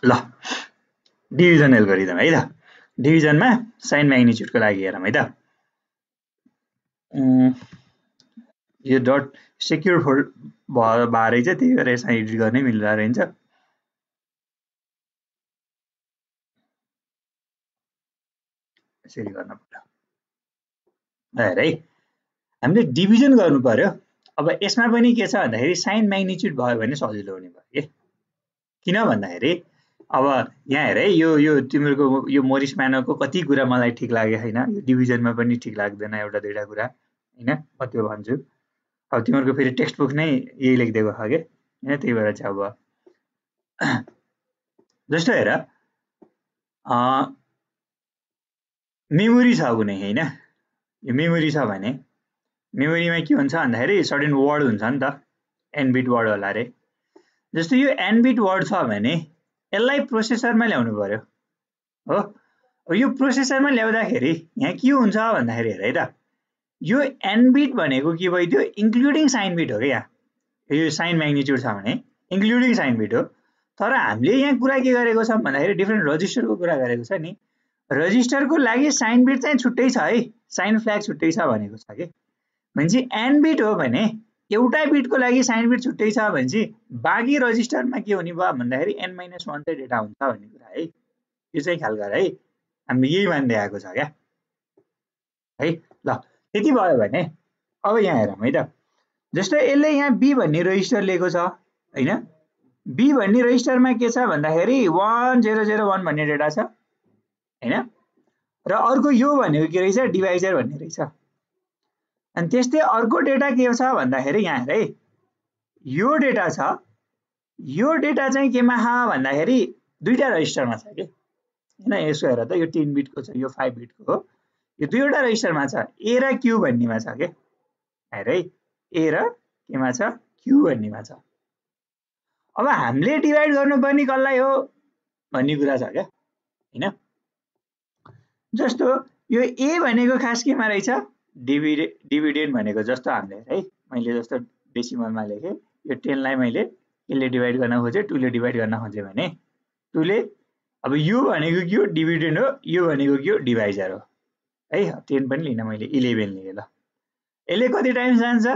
ल division algorithm है त डिभिजनमा साइन म्याग्निट्युडको लागि हेरौँ है त यो डट सेक्युर फोल्ड भएर रहेछ त्यही भएर यसमा एडिट गर्नै मिल्ला रहन्छ यसरी गर्न पर्यो हेर है हामीले डिभिजन गर्नु पर्यो अब यसमा पनि के छ भन्दाखेरि साइन म्याग्निट्युड भयो भने सजिलो हुने भयो के किन भन्दाखेरि अब यहाँ हेर है यो तिम्रो यो मोरिस म्यानरको कति कुरा मलाई ठिक लागेको छैन यो डिभिजनमा पनि ठिक लाग्दैन एउटा दुईटा कुरा हैन म त्यो भन्छु अब तिम्रो फेरि टेक्स्ट बुक नै यही लेख्दिएको छ के हैन त्यही भएर चाहिँ अब जस्तो हेर मेमोरी छ कुनै हैन यो मेमोरी छ भने मेमोरीमा के हुन्छ भन्दाखेरि सर्टेन वर्ड हुन्छ नि त एन बिट वर्ड होला रे जस्तो यो एन बिट वर्ड छ भने यसलाई प्रोसेसरमा ल्याउनु पर्यो हो अब यो प्रोसेसरमा ल्याउँदाखेरि यहाँ के हुन्छ भन्दाखेरि हेर है त यो एन बिट भनेको के भइदियो इन्क्लुडिङ साइन बिट हो के यहाँ यो साइन म्याग्निट्युड छ भने इन्क्लुडिङ साइन बिट हो तर हामीले यहाँ कुरा के गरेको छौँ भन्दाखेरि डिफ्रेन्ट रजिस्टरको कुरा गरेको छ नि रजिस्टरको लागि साइन बिट चाहिँ छुट्टै छ है साइन फ्ल्याग छुट्टै छ भनेको छ के भनेपछि एन बिट हो भने एउटा बिटको लागि साइन बिट छुट्टै छ भनेपछि बाँकी रजिस्टरमा के हुने भयो भन्दाखेरि n - 1 चाहिँ डेटा हुन्छ भन्ने कुरा है यो चाहिँ ख्याल गर है हामीले यही मान्दै आएको छ क्या है ल त्यति भयो भने अब यहाँ हेरौँ है त जस्तो यसले यहाँ बी भन्ने रजिस्टर लिएको छ हैन बी भन्ने रजिस्टरमा के छ भन्दाखेरि 1001 भन्ने डेटा छ हैन र अर्को यो भनेको के रहेछ डिभाइजर भन्ने रहेछ अनि त्यस्तै अर्को डेटा के छ भन्दाखेरि यहाँ हेर है यो डेटा छ यो डेटा चाहिँ केमा छ भन्दाखेरि दुईटा रजिस्टरमा छ के हैन यसो हेर त यो 3 बिटको छ यो 5 बिटको हो यो दुईवटा रजिस्टरमा छ ए र क्यू भन्नेमा छ के हेर है ए र केमा छ क्यू भन्नेमा छ अब हामीले डिभाइड गर्नुपर्ने कसलाई हो भन्ने कुरा छ क्या हैन जस्तो यो ए भनेको खास केमा रहेछ डिभिडेन्ड भनेको जस्तो हामीले है मैले जस्तो डेसिमलमा लेखे यो 10 लाई मैले यसले डिभाइड गर्न खोजे 2 ले डिभाइड गर्न खोजे भने 2 ले अब यो भनेको के हो डिभिडेन्ड हो यो भनेको के हो डिभाइजर हो है 10 पनि लिन मैले 11 लिए ल यसले कति टाइम्स जान्छ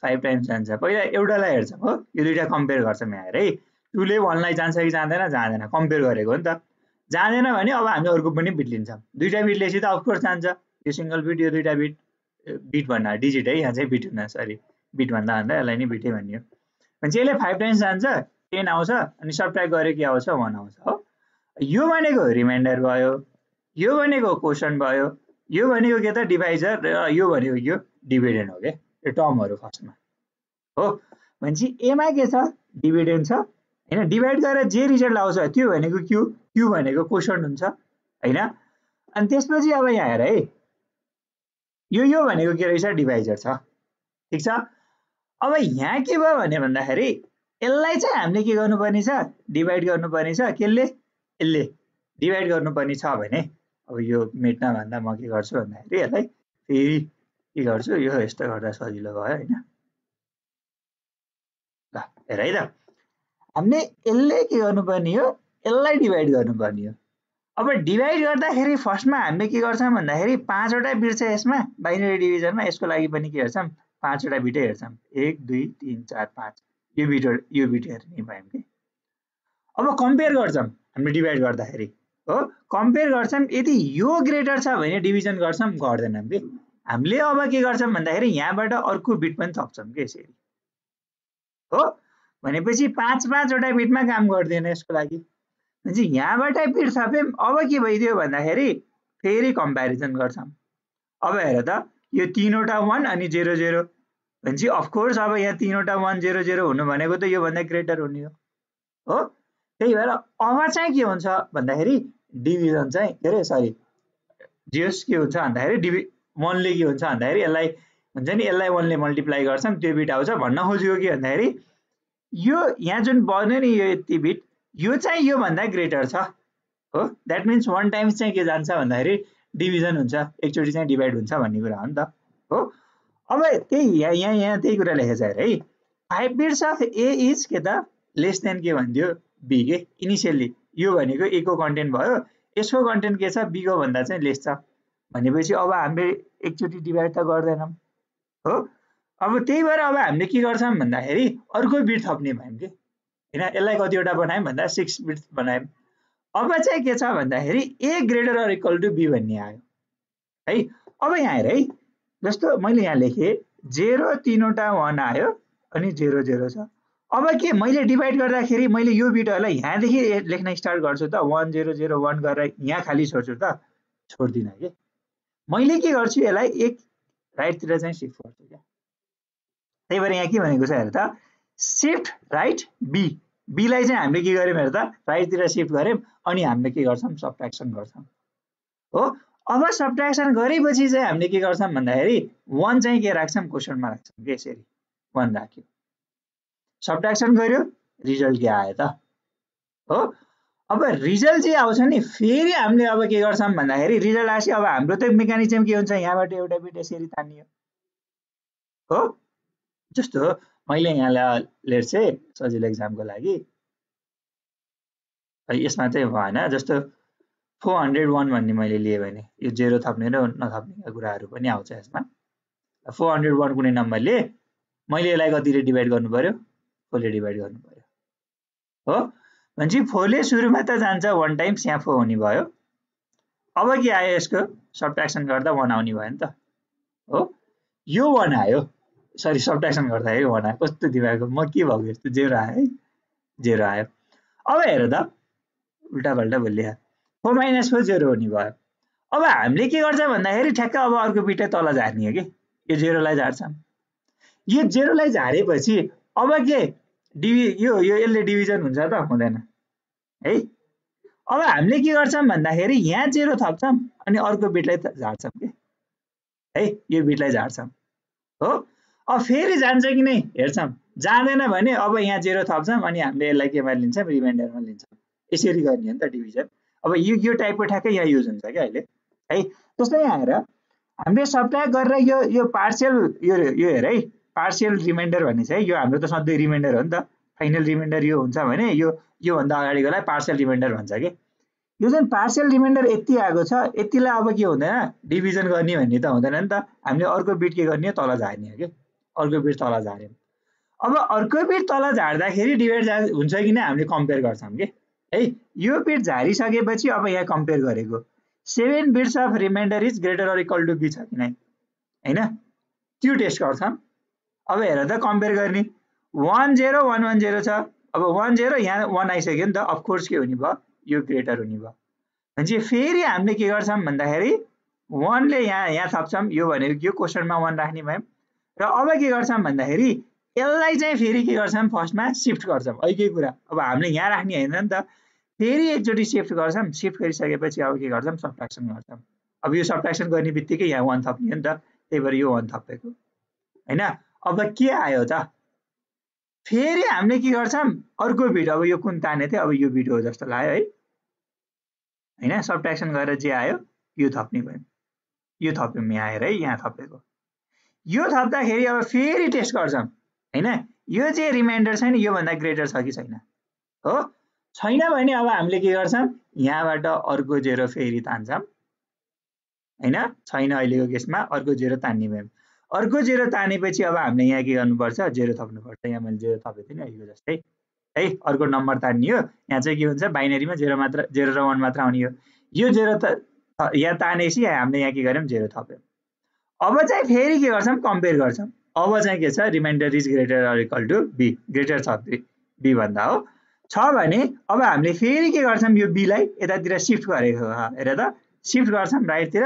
5 टाइम्स जान्छ पहिला एउटालाई हेर्छौं हो यो दुईटा कम्पेयर गर्छौं यहाँ हेर है 2 ले 1 लाई जान्छ कि जाँदैन जाँदैन कम्पेयर गरेको हो नि त जाँदैन भने अब हामी अर्को पनि बिट लिन्छौं दुईटा बिट लिएपछि त अफ कोर्स जान्छ यो सिंगल बिट यो दुईटा बिट बिट भन्दा डिजिट है यहाँ चाहिँ बिट हुन सरी बिट भन्दा यसलाई नि बिटै भनियो भने चाहिँ यसले 5 टाइम्स जान्छ 10 आउँछ अनि सबट्र्याक्ट गरे के आउँछ 1 आउँछ हो यो भनेको रिमाइन्डर भयो यो भनेको क्वोशन्ट भयो यो भनेको के त डिभाइजर र यो भनेको यो डिभिडेन्ड हो के यो टर्महरु फर्स्टमा हो भनेपछि ए मा के छ डिभिडेन्ड छ हैन डिभाइड गरेर जे रिजल्ट आउँछ त्यो भनेको क्यू क्यू भनेको क्वोशन्ट हुन्छ हैन अनि त्यसपछि अब यहाँ हेर है यो भनेको के रहेछ डिभाइजर छ ठीक छ अब यहाँ के भयो भने भन्दाखेरि यसलाई चाहिँ हामीले के गर्नुपर्ने छ डिभाइड गर्नुपर्ने छ केले यसले डिभाइड गर्नुपर्ने छ भने अब यो मेट्न भन्दा म के गर्छु भन्दाखेरि यसलाई फेरि के गर्छु यो यस्तो गर्दा सजिलो भयो हैन ल हेर है त हामीले यसले के गर्नुपर्ने हो यसलाई डिभाइड गर्नुपर्ने हो अब डिभाइड गर्दाखेरि फर्स्टमा हामीले के गर्छौं भन्दाखेरि 5 वटा बिट छ यसमा बाइनरी डिभिजनमा यसको लागि पनि के हेर्छौं 5 वटा बिटै हेर्छौं 1 2 3 4 5 यो बिट हेर्ने भयौं के अब कम्पेयर गर्छौं हामीले डिभाइड गर्दाखेरि हो कम्पेयर गर्छौं यदि यो ग्रेटर छ भने डिभिजन गर्छौं गर्दैनौं के हामीले अब के गर्छौं भन्दाखेरि यहाँबाट अर्को बिट पनि थप्छौं के यसरी हो भनेपछि 5 वटा बिटमा काम गर्दैन यसको लागि भनेपछि यहाँबाट बिट थप्यौं अब के भइदियो भन्दाखेरि फेरि कम्प्यारिजन गर्छौं अब हेर त यो 3 वटा 1 अनि 0 0 भनेपछि अफ कोर्स अब यहाँ 3 वटा 1 0 0 हुनु भनेको त यो भन्दा ग्रेटर हुने हो त्यही भएर अब चाहिँ के हुन्छ भन्दाखेरि डिभिजन चाहिँ के रे सरी जेस के हुन्छ भन्दाखेरि 1 ले के हुन्छ भन्दाखेरि यसलाई हुन्छ नि यसलाई 1 ले मल्टिप्लाई गर्छौं त्यो बिट आउँछ भन्न खोजेको के भन्दाखेरि यो यहाँ जुन बन्यो नि यो यति बिट यो चाहिँ यो भन्दा ग्रेटर छ हो दैट मीन्स 1 टाइम्स चाहिँ के जान्छ भन्दाखेरि डिभिजन हुन्छ एकचोटी चाहिँ डिभाइड हुन्छ भन्ने कुरा हो नि त हो अब त्यही यहाँ त्यही कुरा लेखेछ है 5 बिट्स अफ ए इज के त लेस देन के भन्दियो बी के इनिशियली यो भनेको ए को कन्टेन्ट भयो यसको कन्टेन्ट के छ बी को भन्दा चाहिँ लेस छ भनेपछि अब हामीले एकचोटी डिभाइड त गर्दैनौं हो अब त्यही भएर अब हामीले के गर्छौं भन्दाखेरि अर्को बिट थप्ने भयौं के हैन यसलाई कतिवटा बनायौं भन्दा 6 बिट बनायौं अब चाहिँ के छ भन्दाखेरि A greater or equal to B भन्ने आयो है अब यहाँ हेर है जस्तो मैले यहाँ लेखे 0 तीनवटा 1 आयो अनि 0 0 छ अब के मैले डिभाइड गर्दाखेरि मैले यो बिटहरुलाई यहाँदेखि लेख्न स्टार्ट गर्छु त 1 0 0 1 गरेर यहाँ खाली छोड्छु त छोड्दिन के मैले के गर्छु यसलाई एक राइटतिर चाहिँ शिफ्ट गर्छु के त्यही भएर यहाँ के भनेको छ हेर त शिफ्ट राइट बी बी लाई चाहिँ हामीले के गर्यौं हेर त राइटतिर शिफ्ट गर्यौं अनि हामीले के गर्छौं सबट्र्याक्सन गर्छौं हो अब सबट्र्याक्सन गरेपछि चाहिँ हामीले के गर्छौं भन्दाखेरि 1 चाहिँ के राख्छौं क्वेशनमा राख्छौं के यसरी 1 राख्यो सबट्र्याक्सन गर्यो रिजल्ट के आयो त हो अब रिजल्ट चाहिँ आउँछ नि फेरि हामीले अब के गर्छौं भन्दाखेरि रिजल्ट आएपछि अब हाम्रो त मेकानिजम के हुन्छ यहाँबाट एउटा बिट यसरी तानियो हो जस्तो मैले यहाँलाई लेट्स से सजिलो एक्जामको लागि यसमा चाहिँ भएन जस्तो 401 भन्ने मैले लिए भने यो 0 थप्ने र नथप्ने कुराहरु पनि आउँछ यसमा 401 कुनै नम्बरले मैले यसलाई कतिले डिभाइड गर्नु पर्यो 4 ले डिभाइड गर्नु पर्यो हो भनेपछि 4 ले सुरुमा त जान्छ 1 टाइम्स यहाँ 4 हुने भयो अब के आयो यसको सबट्र्याक्सन गर्दा 1 आउने भयो नि त हो यो 1 आयो सरी सबट्र्याक्सन गर्दा यो 1 आयो कस्तो दिमागको म के भएको यस्तो 0 आयो है 0 आयो अब हेर त उल्टा पल्टा बोलिया 4 - 4 0 हुने भयो अब हामीले के गर्छ भन्दाखेरि ठ्याक्क अब अर्को बिटै तल झार्ने हो के यो 0 लाई झार्छौं यो 0 लाई झारेपछि अब के यो यसले डिभिजन हुन्छ त हुँदैन है अब हामीले के गर्छौं भन्दाखेरि यहाँ 0 थप्छौं अनि अर्को बिटलाई झार्छौं के है यो बिटलाई झार्छौं हो अब फेरि जान्छ कि नै हेर्छौं जाँदैन भने अब यहाँ 0 थप्छौं अनि हामीले यसलाई केमा लिन्छौं रिमाइन्डरमा लिन्छौं यसरी गर्ने हो नि त डिभिजन अब यो टाइपको ठ्याक्कै यहाँ युज हुन्छ के अहिले है त्यस्तै यहाँ हेर हामीले सबट्र्याक्ट गरेर यो पार्शियल यो हेर है पार्शियल रिमाइन्डर भन्ने छ है यो हाम्रो त सधैँ रिमाइन्डर हो नि त फाइनल रिमाइन्डर यो हुन्छ भने यो भन्दा अगाडिकोलाई पार्शियल रिमाइन्डर भन्छ के यो चाहिँ पार्शियल रिमाइन्डर यति आएको छ यतिलाई अब के हुँदैन डिभिजन गर्ने भन्ने त हुँदैन नि त हामीले अर्को बिट के गर्ने तल झार्ने हो के अर्को बिट तल झार्यौं अब अर्को बिट तल झार्दाखेरि डिभाइड हुन्छ कि नै हामीले कम्पेयर गर्छौं के है यो बिट झारिसकेपछि अब यहाँ कम्पेयर गरेको 7 bits of remainder is greater or equal to B छ कि नै हैन त्यो टेस्ट गर्छौं अब हेर त कम्पेयर गर्ने 1 0 1 1 0 छ अब 1 0 यहाँ 1 आइसक्यो नि त अफ कोर्स के हुने भयो यो ग्रेटर हुने भयो भनेपछि फेरि हामीले के गर्छौं भन्दाखेरि 1 ले यहाँ थप्छौं यो भनेको यो क्वेशनमा 1 राख्ने भयौं र अब के गर्छौं भन्दाखेरि यसलाई चाहिँ फेरि के गर्छौं फर्स्टमा शिफ्ट गर्छौं अहिलेकै कुरा अब हामीले यहाँ राख्ने हैन नि त फेरि एकचोटी शिफ्ट गर्छौं शिफ्ट गरिसकेपछि अब के गर्छौं सबट्र्याक्सन गर्छौं अब यो सबट्र्याक्सन गर्ने बित्तिकै यहाँ 1 थप्ने हो नि त त्यही भएर यो 1 थपेको हैन अब के आयो त फेरि हामीले के गर्छौं अर्को बिट अब यो कुन ताने थियो अब यो बिट हो जस्तो लाग्यो है हैन सबट्र्याक्सन गरेर जे आयो यो थप्ने भयो यो थप्यौं यहाँ आएर है यहाँ थपेको यो थप्दाखेरि अब फेरि टेस्ट गर्छौं हैन यो चाहिँ रिमाइन्डर छैन यो भन्दा ग्रेटर छ कि छैन हो छैन भने अब हामीले के गर्छौं यहाँबाट अर्को 0 फेरि तान्छौं हैन छैन अहिलेको केसमा अर्को 0 तान्ने भयौं अर्को 0 तानेपछि अब हामीले यहाँ के गर्नुपर्छ 0 थप्नुपर्छ यहाँ मैले 0 थपे थिएँ नि अहिलेको जस्तै है अर्को नम्बर तान्नियो यहाँ चाहिँ के हुन्छ बाइनरीमा 0 र 1 मात्र आउने हो यो 0 त यहाँ तानेपछि हामीले यहाँ के गर्यौं 0 थप्यौं अब चाहिँ फेरि के गर्छौं कम्पेयर गर्छौं अब चाहिँ के छ remainder is greater or equal to B greater छ बी भन्दा हो छ भने अब हामीले फेरि के गर्छौं यो बी लाई यतातिर शिफ्ट गरेको हेर त शिफ्ट गर्छौं राइटतिर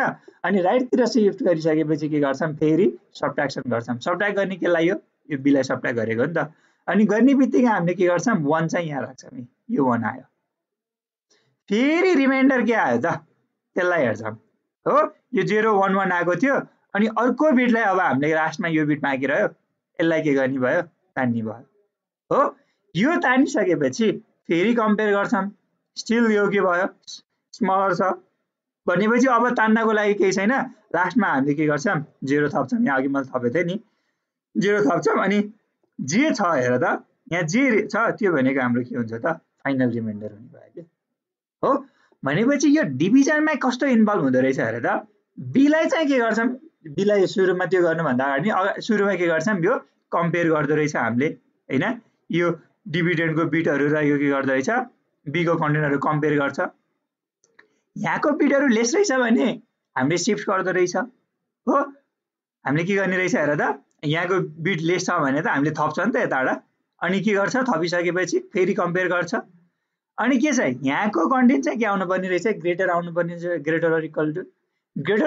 अनि राइटतिर शिफ्ट गरिसकेपछि के गर्छौं फेरि सबट्र्याक्सन गर्छौं सबट्र्याक्ट गर्ने के लाग्यो यो बी लाई सबट्र्याक्ट गरेको नि त अनि गर्ने बित्तिकै हामीले के गर्छौं 1 चाहिँ यहाँ राख्छौं यो 1 आयो फेरि रिमाइन्डर के आयो त त्यसलाई हेर्छौं हो यो 0 1 1 आएको थियो अनि अर्को बिटलाई अब हामीले लास्टमा यो बिट बाँकी रह्यो यसलाई के गर्ने भयो तान्ने भयो हो यो तानिसकेपछि फेरि कम्पेयर गर्छौं स्टिल यो के भयो स्मलर छ भनेपछि अब तान्नको लागि केही छैन लास्टमा हामीले के गर्छौं 0 थप्छौं यहाँ अघि मैले थपेथे नि 0 थप्छौं अनि जे छ हेर त यहाँ जे छ त्यो भनेको हाम्रो के हुन्छ त फाइनल रिमाइन्डर हुने भयो के हो। भनेपछि यो डिभिजनमा कस्तो इन्भल्भ हुँदो रहेछ अरे त बीलाई चाहिँ के गर्छौँ बीलाई सुरुमा त्यो गर्नुभन्दा अगाडि सुरुमा के गर्छौँ यो कम्पेयर गर्दो रहेछ हामीले हैन यो डिभिडेन्डको बिटहरू र यो के गर्दो रहेछ बीको कन्टेन्टहरू कम्पेयर गर्छ। यहाँको बिटहरू लेस रहेछ भने हामीले सिफ्ट गर्दो रहेछ हो। हामीले के गर्ने रहेछ हेर त यहाँको बिट लेस छ भने त हामीले थप्छ नि त यताबाट अनि के गर्छ थपिसकेपछि फेरि कम्पेयर गर्छ अनि के छ यहाँको कन्टेन्ट चाहिँ के आउनुपर्ने रहेछ ग्रेटर आउनुपर्ने रहेछ ग्रेटर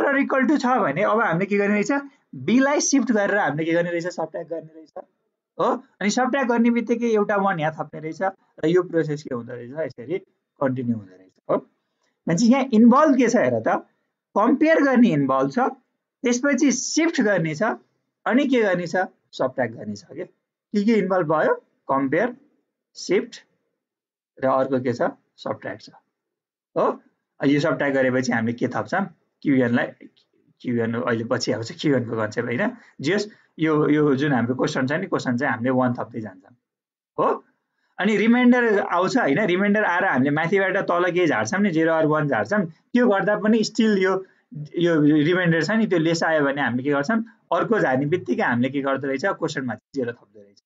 अर इक्वल टु छ भने अब हामीले के गर्ने रहेछ बीलाई सिफ्ट गरेर हामीले के गर्ने रहेछ सबट्र्याक्ट गर्ने रहेछ हो। अनि सबट्र्याक्ट गर्ने बित्तिकै एउटा 1 यहाँ थप्ने रहेछ र यो प्रोसेस के हुँदो रहेछ यसरी कन्टिन्यू हुँदो रहेछ हो। भनेपछि यहाँ इन्भल्भ के छ हेर त कम्पेयर गर्ने इन्भल्भ छ त्यसपछि सिफ्ट गर्ने छ अनि के गर्ने छ सबट्र्याक्ट गर्ने छ के इन्भल्भ भयो कम्पेयर सिफ्ट र अर्को के छ सबट्र्याक्ट छ हो। यो सबट्र्याक्ट गरेपछि हामीले के थप्छौँ क्युएन अहिले पछि आउँछ क्युएनको कन्सेप्ट हैन जस यो जुन हाम्रो क्वेसन छ नि क्वेसन चाहिँ हामीले 1 थप्दै जान्छौँ हो। अनि रिमाइन्डर आउँछ हैन रिमाइन्डर आएर हामीले माथिबाट तल के झार्छौँ नि 0 or 1 झार्छौँ त्यो गर्दा पनि स्टिल यो रिमाइन्डर छ नि त्यो लेस आयो भने हामीले के गर्छौँ अर्को झार्ने बित्तिकै हामीले के गर्दो रहेछ क्वेसनमा 0 थप्दो रहेछ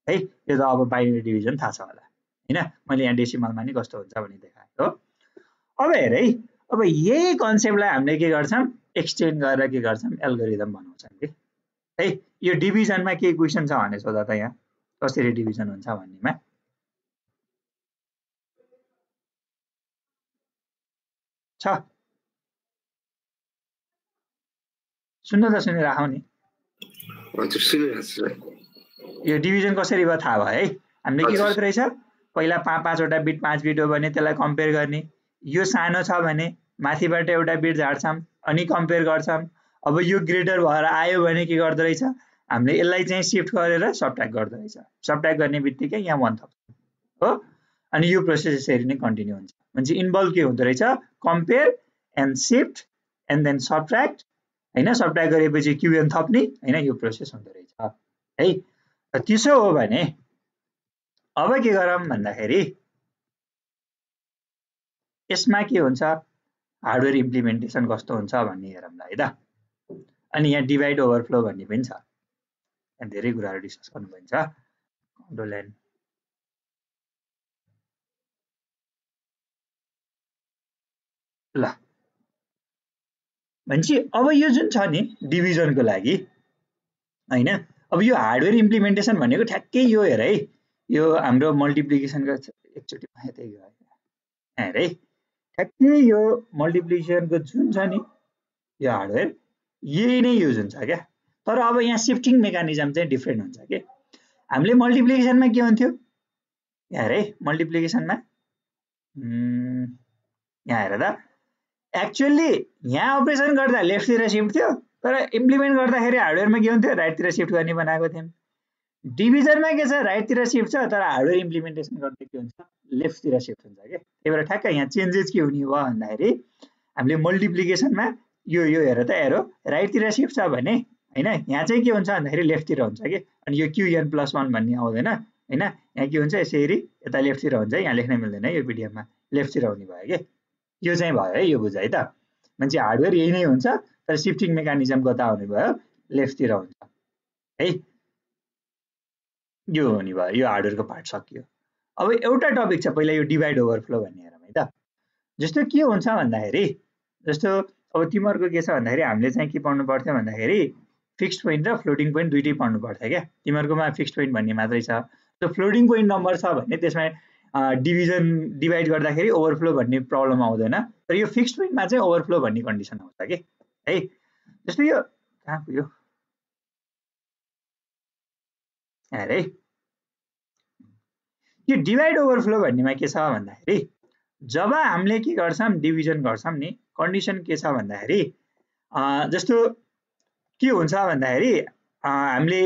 है। यो त अब बाइनरी डिभिजन थाहा छ होला हैन मैले यहाँ डेसिमलमा नि कस्तो हुन्छ भनि देखाएँ हो। अब हेर है अब यही कन्सेप्टलाई हामीले के गर्छौँ एक्सटेन्ड गरेर के गर्छौँ एल्गोरिदम बनाउँछौँ के है। यो डिभिजनमा केही क्वेसन छ भने सोधा त यहाँ कसरी डिभिजन हुन्छ भन्नेमा छ सुन्न त सुनिराखौ नि हजुर सुनिरहेछु। यो डिभिजन कसरी भयो थाहा भयो है हामीले के गर्दो रहेछ पहिला 5-5वटा बिट 5 बिट हो भने त्यसलाई कम्पेयर गर्ने यो सानो छ भने माथिबाट एउटा बिट झार्छौँ अनि कम्पेयर गर्छौँ। अब यो ग्रेटर भएर आयो भने के गर्दो रहेछ हामीले यसलाई चाहिँ सिफ्ट गरेर सबट्र्याक्ट गर्दो रहेछ सबट्र्याक्ट गर्ने बित्तिकै यहाँ 1 थप्छ हो। अनि यो प्रोसेस यसरी नै कन्टिन्यू हुन्छ भनेपछि इन्भल्भ के हुँदो रहेछ compare and shift and then subtract हैन सबट्र्याक्ट गरेपछि क्युएन थप्ने हैन यो प्रोसेस हुँदो रहेछ है। त्यसो हो भने अब के गरौँ भन्दाखेरि यसमा के हुन्छ हार्डवेयर इम्प्लिमेन्टेसन कस्तो हुन्छ भन्ने हेरौँला है त। अनि यहाँ डिभाइड ओभरफ्लो भन्ने पनि छ यहाँ धेरै कुराहरू डिस्कस गर्नुपर्ने छ कन्ट्रोल एन ल भनेपछि अब यो जुन छ नि डिभिजनको लागि हैन अब यो हार्डवेयर इम्प्लिमेन्टेसन भनेको ठ्याक्कै यो हेर है यो हाम्रो मल्टिप्लिकेसनको एकचोटि यतै गयो हेर है ठ्याक्कै यो मल्टिप्लिकेसनको जुन छ नि यो हार्डवेयर यही नै युज हुन्छ क्या तर अब यहाँ सिफ्टिङ मेकानिजम चाहिँ डिफ्रेन्ट हुन्छ के। हामीले मल्टिप्लिकेसनमा के हुन्थ्यो यहाँ हेर है मल्टिप्लिकेसनमा यहाँ हेर त एक्चुअली यहाँ अपरेसन गर्दा लेफ्टतिर सिफ्ट थियो तर इम्प्लिमेन्ट गर्दाखेरि हार्डवेयरमा के हुन्थ्यो राइटतिर सिफ्ट गर्ने बनाएको थियौँ। डिभिजनमा के छ राइटतिर सिफ्ट छ तर हार्डवेयर इम्प्लिमेन्टेसन गर्दा के हुन्छ लेफ्टतिर सिफ्ट हुन्छ क्या। त्यही भएर ठ्याक्क यहाँ चेन्जेस के हुने भयो भन्दाखेरि हामीले मल्टिप्लिकेसनमा यो हेर त हेरो राइटतिर सिफ्ट छ भने हैन यहाँ चाहिँ के हुन्छ भन्दाखेरि लेफ्टतिर हुन्छ कि अनि यो QN+1 भन्ने आउँदैन हैन यहाँ के हुन्छ यसरी यता लेफ्टतिर हुन्छ यहाँ लेख्न मिल्दैन यो पिडिएफमा लेफ्टतिर हुने भयो के यो चाहिँ भयो है यो बुझ है त। मान्छे हार्डवेयर यही नै हुन्छ तर सिफ्टिङ मेकानिजम कता हुने भयो लेफ्टतिर हुन्छ है यो हुने भयो यो हार्डवेयरको पार्ट सकियो। अब एउटा टपिक छ पहिला यो डिभाइड ओभरफ्लो भन्ने हेरौँ है त। जस्तो के हुन्छ भन्दाखेरि जस्तो अब तिमीहरूको के छ भन्दाखेरि हामीले चाहिँ के पढ्नु पर्थ्यो भन्दाखेरि फिक्स्ड पोइन्ट र फ्लोटिङ पोइन्ट दुइटै पढ्नु पर्थ्यो क्या। तिमीहरूकोमा फिक्स्ड पोइन्ट भन्ने मात्रै छ त्यो फ्लोटिङ पोइन्ट नम्बर छ भने त्यसमा डिभाइड गर्दाखेरि ओभरफ्लो भन्ने प्रब्लम आउँदैन तर यो फिक्स्ड पोइन्टमा चाहिँ ओभरफ्लो भन्ने कन्डिसन आउँछ कि है। जस्तो यो कहाँ पुग्यो अरे यो डिभाइड ओभरफ्लो भन्नेमा के छ भन्दाखेरि जब हामीले के गर्छौँ डिभिजन गर्छौँ नि कन्डिसन के छ भन्दाखेरि जस्तो के हुन्छ भन्दाखेरि हामीले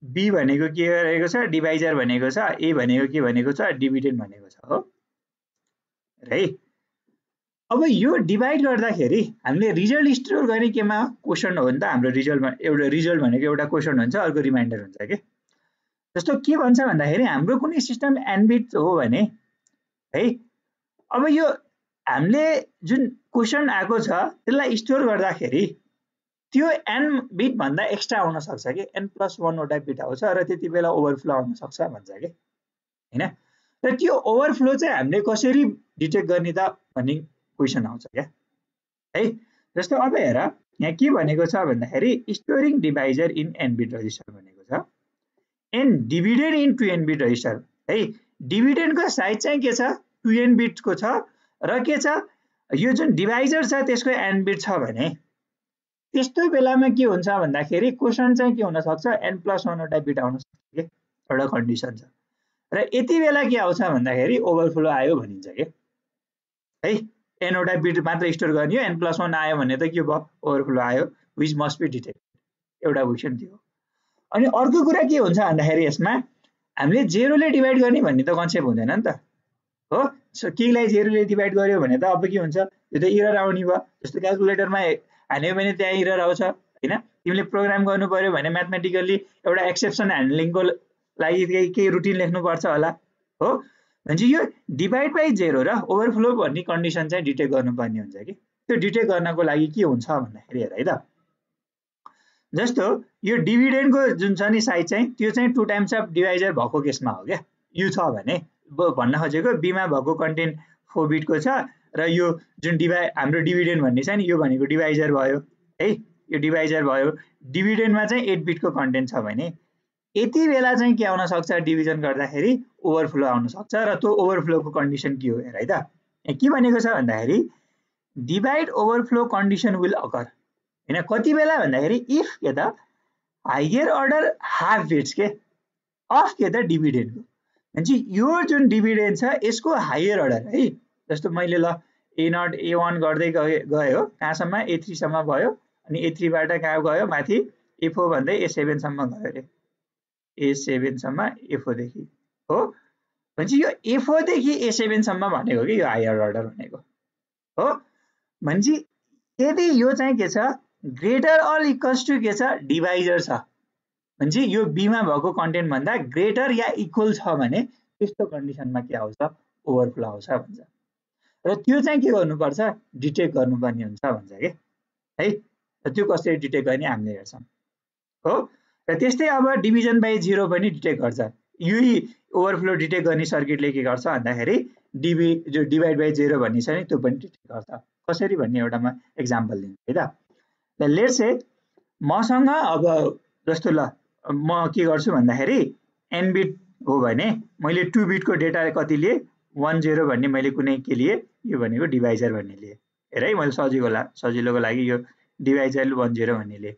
बी भनेको के गरेको छ डिभाइजर भनेको छ ए भनेको के भनेको छ डिभिडेन्ड भनेको छ हो है। अब यो डिभाइड गर्दाखेरि हामीले रिजल्ट स्टोर गर्ने केमा क्वेसन हो नि त हाम्रो रिजल्टमा एउटा रिजल्ट भनेको एउटा क्वेसन हुन्छ अर्को रिमाइन्डर हुन्छ के। जस्तो के भन्छ भन्दाखेरि हाम्रो कुनै सिस्टम n बिट हो भने है, अब यो हामीले जुन क्वेसन आएको छ त्यसलाई स्टोर गर्दाखेरि त्यो n बिट भन्दा एक्स्ट्रा आउन सक्छ कि n+1 वटा बिट आउँछ र त्यति बेला ओभरफ्लो आउन सक्छ भन्छ के हैन। र त्यो ओभरफ्लो चाहिँ हामीले कसरी डिटेक्ट गर्ने त भन्ने क्वेसन आउँछ क्या है। जस्तो अब हेर यहाँ के भनेको छ भन्दाखेरि storing divisor in n bit register भनेको छ, n divided in 2n bit register है। डिभिडेन्डको साइज चाहिँ के छ 2n बिटको छ र के छ यो जुन डिभाइजर छ त्यसको n बिट छ भने त्यस्तो बेलामा के हुन्छ भन्दाखेरि क्वेसन चाहिँ के हुन सक्छ n+1 वटा बिट आउन सक्छ के एउटा कन्डिसन छ। र यति बेला के आउँछ भन्दाखेरि ओभरफ्लो आयो भनिन्छ के है। n वटा बिट मात्र स्टोर गर्ने हो, n+1 आयो भने त के भयो ओभरफ्लो आयो, विच मस्ट बी डिटेक्ट, एउटा क्वेसन थियो। अनि अर्को कुरा के हुन्छ भन्दाखेरि यसमा हामीले 0 ले डिभाइड गर्ने भन्ने त कन्सेप्ट हुँदैन नि त हो। सो केलाई 0 ले डिभाइड गर्यो भने त अब के हुन्छ यो त एरर आउने भयो। जस्तो क्याल्कुलेटरमा हान्यो भने त्यहाँ एरर आउँछ हैन। तिमीले प्रोग्राम गर्नु पर्यो भने म्याथमेटिकली एउटा एक्सेप्सन ह्यान्डलिङको लागि केही रुटिन लेख्नु पर्छ होला हो। भनेपछि यो डिभाइड बाइ 0 र ओभरफ्लो भन्ने कन्डिसन चाहिँ डिटेक्ट गर्नुपर्ने हुन्छ कि त्यो डिटेक्ट गर्नको लागि के हुन्छ भन्दाखेरि हेर है त। जस्तो यो डिभिडेन्डको जुन छ नि साइज चाहिँ त्यो चाहिँ 2 टाइम्स अफ डिभाइजर भएको केसमा हो क्या। यो छ भने भन्न खोजेको बीमा भएको कन्टेन्ट 4 बिटको छ र यो जुन हाम्रो डिभिडेन्ड भन्ने छ नि यो भनेको डिभाइजर भयो है, यो डिभाइजर भयो। डिभिडेन्डमा चाहिँ 8 बिटको कन्टेन्ट छ भने यति बेला चाहिँ के आउन सक्छ डिभिजन गर्दाखेरि ओभरफ्लो आउन सक्छ र त्यो ओभरफ्लोको कन्डिसन के हो हेर है त। यहाँ के भनेको छ भन्दाखेरि divide overflow condition will occur हैन। कति बेला भन्दाखेरि इफ के त हायर अर्डर हाफ बिट्स के अफ के त डिभिडेन्डको भनेपछि यो जुन डिभिडेन्ड छ यसको हायर अर्डर है। जस्तो मैले ल A0 A1 गर्दै गए हो कहाँसम्म A3 सम्म भयो अनि A3 बाट कहाँ गयो माथि A4 भन्दै A7 सम्म गयो रे, A7 सम्म A4 देखि हो। भनेपछि यो A4 देखि A7 सम्म भनेको कि यो हायर अर्डर भनेको हो। भनेपछि यदि यो चाहिँ के छ ग्रेटर अर इक्वल्स टु के छ डिभाइजर छ भनेपछि यो बीमा भएको कन्टेन्ट भन्दा ग्रेटर या इक्वल छ भने त्यस्तो कन्डिसनमा के आउँछ ओभरफ्लो आउँछ भन्छ। र त्यो चाहिँ के गर्नुपर्छ डिटेक्ट गर्नुपर्ने हुन्छ भन्छ के है। र त्यो कसरी डिटेक्ट गर्ने हामीले हेर्छौँ हो। र त्यस्तै अब डिभिजन बाइ 0 पनि डिटेक्ट गर्छ। यही ओभरफ्लो डिटेक्ट गर्ने सर्किटले के गर्छ भन्दाखेरि जो डिभाइड बाइ 0 भन्ने छ नि त्यो पनि डिटेक्ट गर्छ। कसरी भन्ने एउटा म एक्जाम्पल दिन्छु है त। लेट्स से मसँग अब जस्तो ल म के गर्छु भन्दाखेरि n बिट हो भने मैले 2 बिटको डेटा कति लिए 10 भन्ने मैले कुनै के लिए यो भनेको डिभाइजर भन्ने लिए हेर है। मैले सजिलोको लागि यो डिभाइजर 10 भन्ने लिए।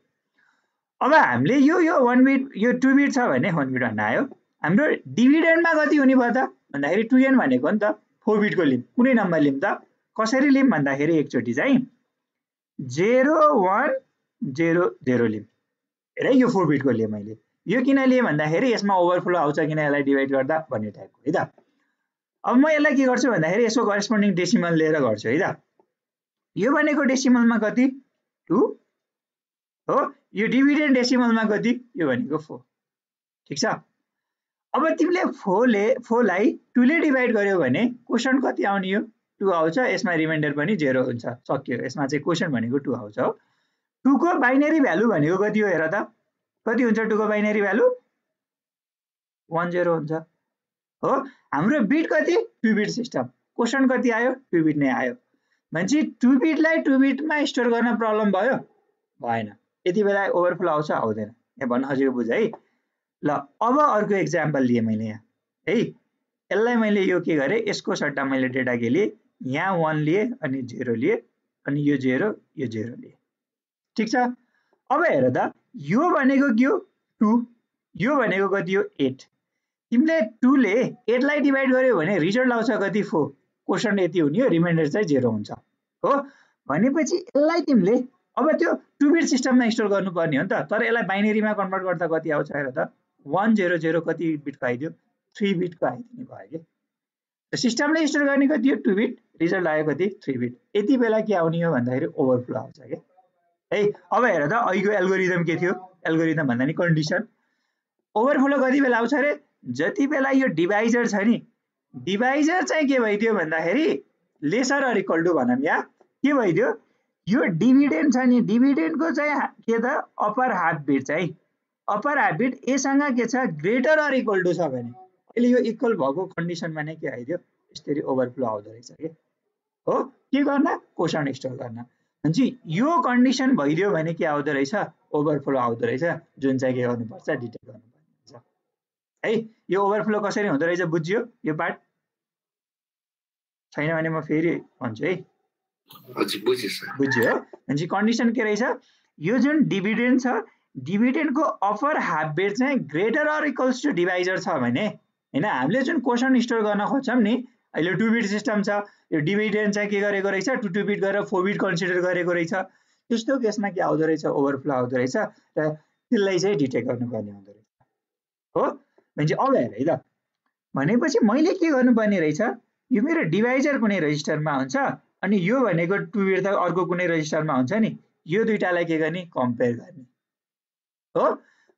अब हामीले यो 1 बिट यो 2 बिट छ भने 1 बिट भन्न आयो। हाम्रो डिभिडेन्डमा कति हुने भयो त भन्दाखेरि 2n भनेको नि त 4 बिटको लिम कुनै नम्बर लिम त कसरी लिम भन्दाखेरि एकचोटि चाहिँ 0 1 0 0 लिम हेर यो 4 बिटको लिए मैले यो किन लिए भन्दाखेरि यसमा ओभरफ्लो आउँछ किन यसलाई डिभाइड गर्दा भन्ने टाइपको है त। अब म यसलाई के गर्छु भन्दाखेरि यसको करेस्पोन्डिङ डेसिमल लिएर गर्छु है त। यो भनेको डेसिमलमा कति 2 हो, यो डिभिडेन्ड डेसिमलमा कति यो भनेको 4 ठीक छ। अब तिमीले 4 लाई 2 ले डिभाइड गर्यो भने क्वेसन कति आउने हो 2 आउँछ। यसमा रिमाइन्डर पनि 0 हुन्छ सक्यो। यसमा चाहिँ क्वेसन भनेको 2 आउँछ हो। 2 को बाइनरी भ्यालु भनेको कति हो हेर त कति हुन्छ 2 को बाइनरी भ्यालु 10 हुन्छ हो। हाम्रो बिट कति 2 बिट सिस्टम क्वेसन कति आयो 2 बिट नै आयो। भनेपछि 2 बिटलाई 2 बिटमा स्टोर गर्न प्रब्लम भयो भएन। यति बेला ओभरफ्लो आउँछ आउँदैन यहाँ भन्न खोजेको बुझ है। ल अब अर्को एक्जाम्पल लिए मैले यहाँ है। यसलाई मैले यो के गरेँ यसको सट्टा मैले डेटा के लिए यहाँ 1 लिए अनि 0 लिए अनि यो 0 लिए ठीक छ। अब हेर त यो भनेको के हो 2 यो भनेको कति हो 8। तिमीले 2 ले 8 लाई डिभाइड गर्यो भने रिजल्ट आउँछ कति 4 क्वेसन यति हुने हो रिमाइन्डर चाहिँ 0 हुन्छ हो। भनेपछि यसलाई तिमीले अब त्यो 2 बिट सिस्टममा स्टोर गर्नुपर्ने हो नि त। तर यसलाई बाइनरीमा कन्भर्ट गर्दा कति आउँछ हेर त 100 कति बिटको आइदियो 3 बिटको आइदिने भयो कि सिस्टमले स्टोर गर्ने कति हो 2 बिट रिजल्ट आयो कति 3 बिट। यति बेला के आउने हो भन्दाखेरि ओभरफ्लो आउँछ के है। अब हेर त अहिलेको एल्गोरिदम के थियो एल्गोरिदम भन्दा नि कन्डिसन ओभरफ्लो कति बेला आउँछ रे जति बेला यो डिभाइजर छ नि डिभाइजर चाहिँ के भइदियो भन्दाखेरि लेसर अर इक्वल टु भनौँ या के भइदियो यो डिभिडेन्ड छ नि डिभिडेन्डको चाहिँ के त अप्पर हाफ बिट चाहिँ अप्पर हाफ बिट एसँग के छ ग्रेटर अर इक्वल टु छ भने अहिले यो इक्वल भएको कन्डिसनमा नै के आइदियो यसरी ओभरफ्लो आउँदो रहेछ के हो के गर्न क्वोशन्ट स्टोर गर्न भनेपछि यो कन्डिसन भइदियो भने के आउँदो रहेछ ओभरफ्लो आउँदो रहेछ जुन चाहिँ के गर्नुपर्छ डिटेक्ट गर्नुपर्ने हुन्छ है यो ओभरफ्लो कसरी हुँदो रहेछ बुझ्यो यो पार्ट छैन भने म फेरि भन्छु है बुझ्यो भनेपछि कन्डिसन के रहेछ यो जुन डिभिडेन्ड छ डिभिडेन्डको अप्पर हाफ बिट चाहिँ greater or equals to divisor छ भने हैन हामीले जुन क्वोशन्ट स्टोर गर्न खोज्छौं नि अहिले 2 बिट सिस्टम छ यो डिभिडेन्ड चाहिँ के गरेको रहेछ 2 बिट गरेर 4 बिट कन्सिडर गरेको रहेछ त्यस्तो केसमा के आउँदो रहेछ ओभरफ्लो आउँदो रहेछ र त्यसलाई चाहिँ डिटेक्ट गर्नुपर्ने हुँदो रहेछ हो भनेपछि अब हेर है त भनेपछि मैले के गर्नुपर्ने रहेछ यो मेरो डिभाइजर कुनै रेजिस्टरमा हुन्छ अनि यो भनेको 2 बिट त अर्को कुनै रेजिस्टरमा हुन्छ नि यो दुईटालाई के गर्ने कम्पेयर गर्ने हो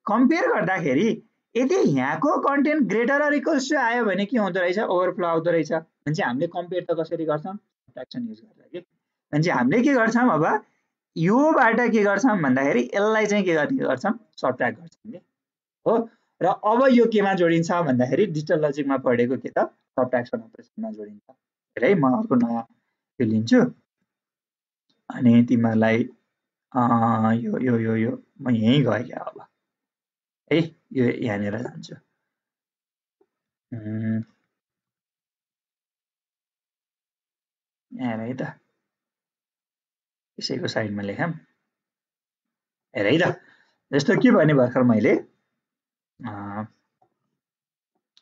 कम्पेयर गर्दाखेरि यदि यहाँको content greater or equals to आयो भने के हुँदो रहेछ ओभरफ्लो आउँदो रहेछ भनेपछि हामीले कम्पेयर त कसरी गर्छौं सब्ट्र्याक्सन युज गरेर के भनेपछि हामीले के गर्छौं अब योबाट के गर्छौं भन्दाखेरि यसलाई चाहिँ के गर्छौं सब्ट्र्याक्ट गर्छौं के हो र अब यो केमा जोडिन्छ भन्दाखेरि डिजिटल लजिकमा पढेको के त सब्ट्र्याक्सन अपरेसनमा जोडिन्छ हेर है म अर्को नयाँ यो लिन्छु अनि तिमीलाई यो म यही गए क्या अब है यो यहाँनिर जान्छु यहाँ है त यसैको साइडमा लेखौँ हेर है त जस्तो के भने भर्खर मैले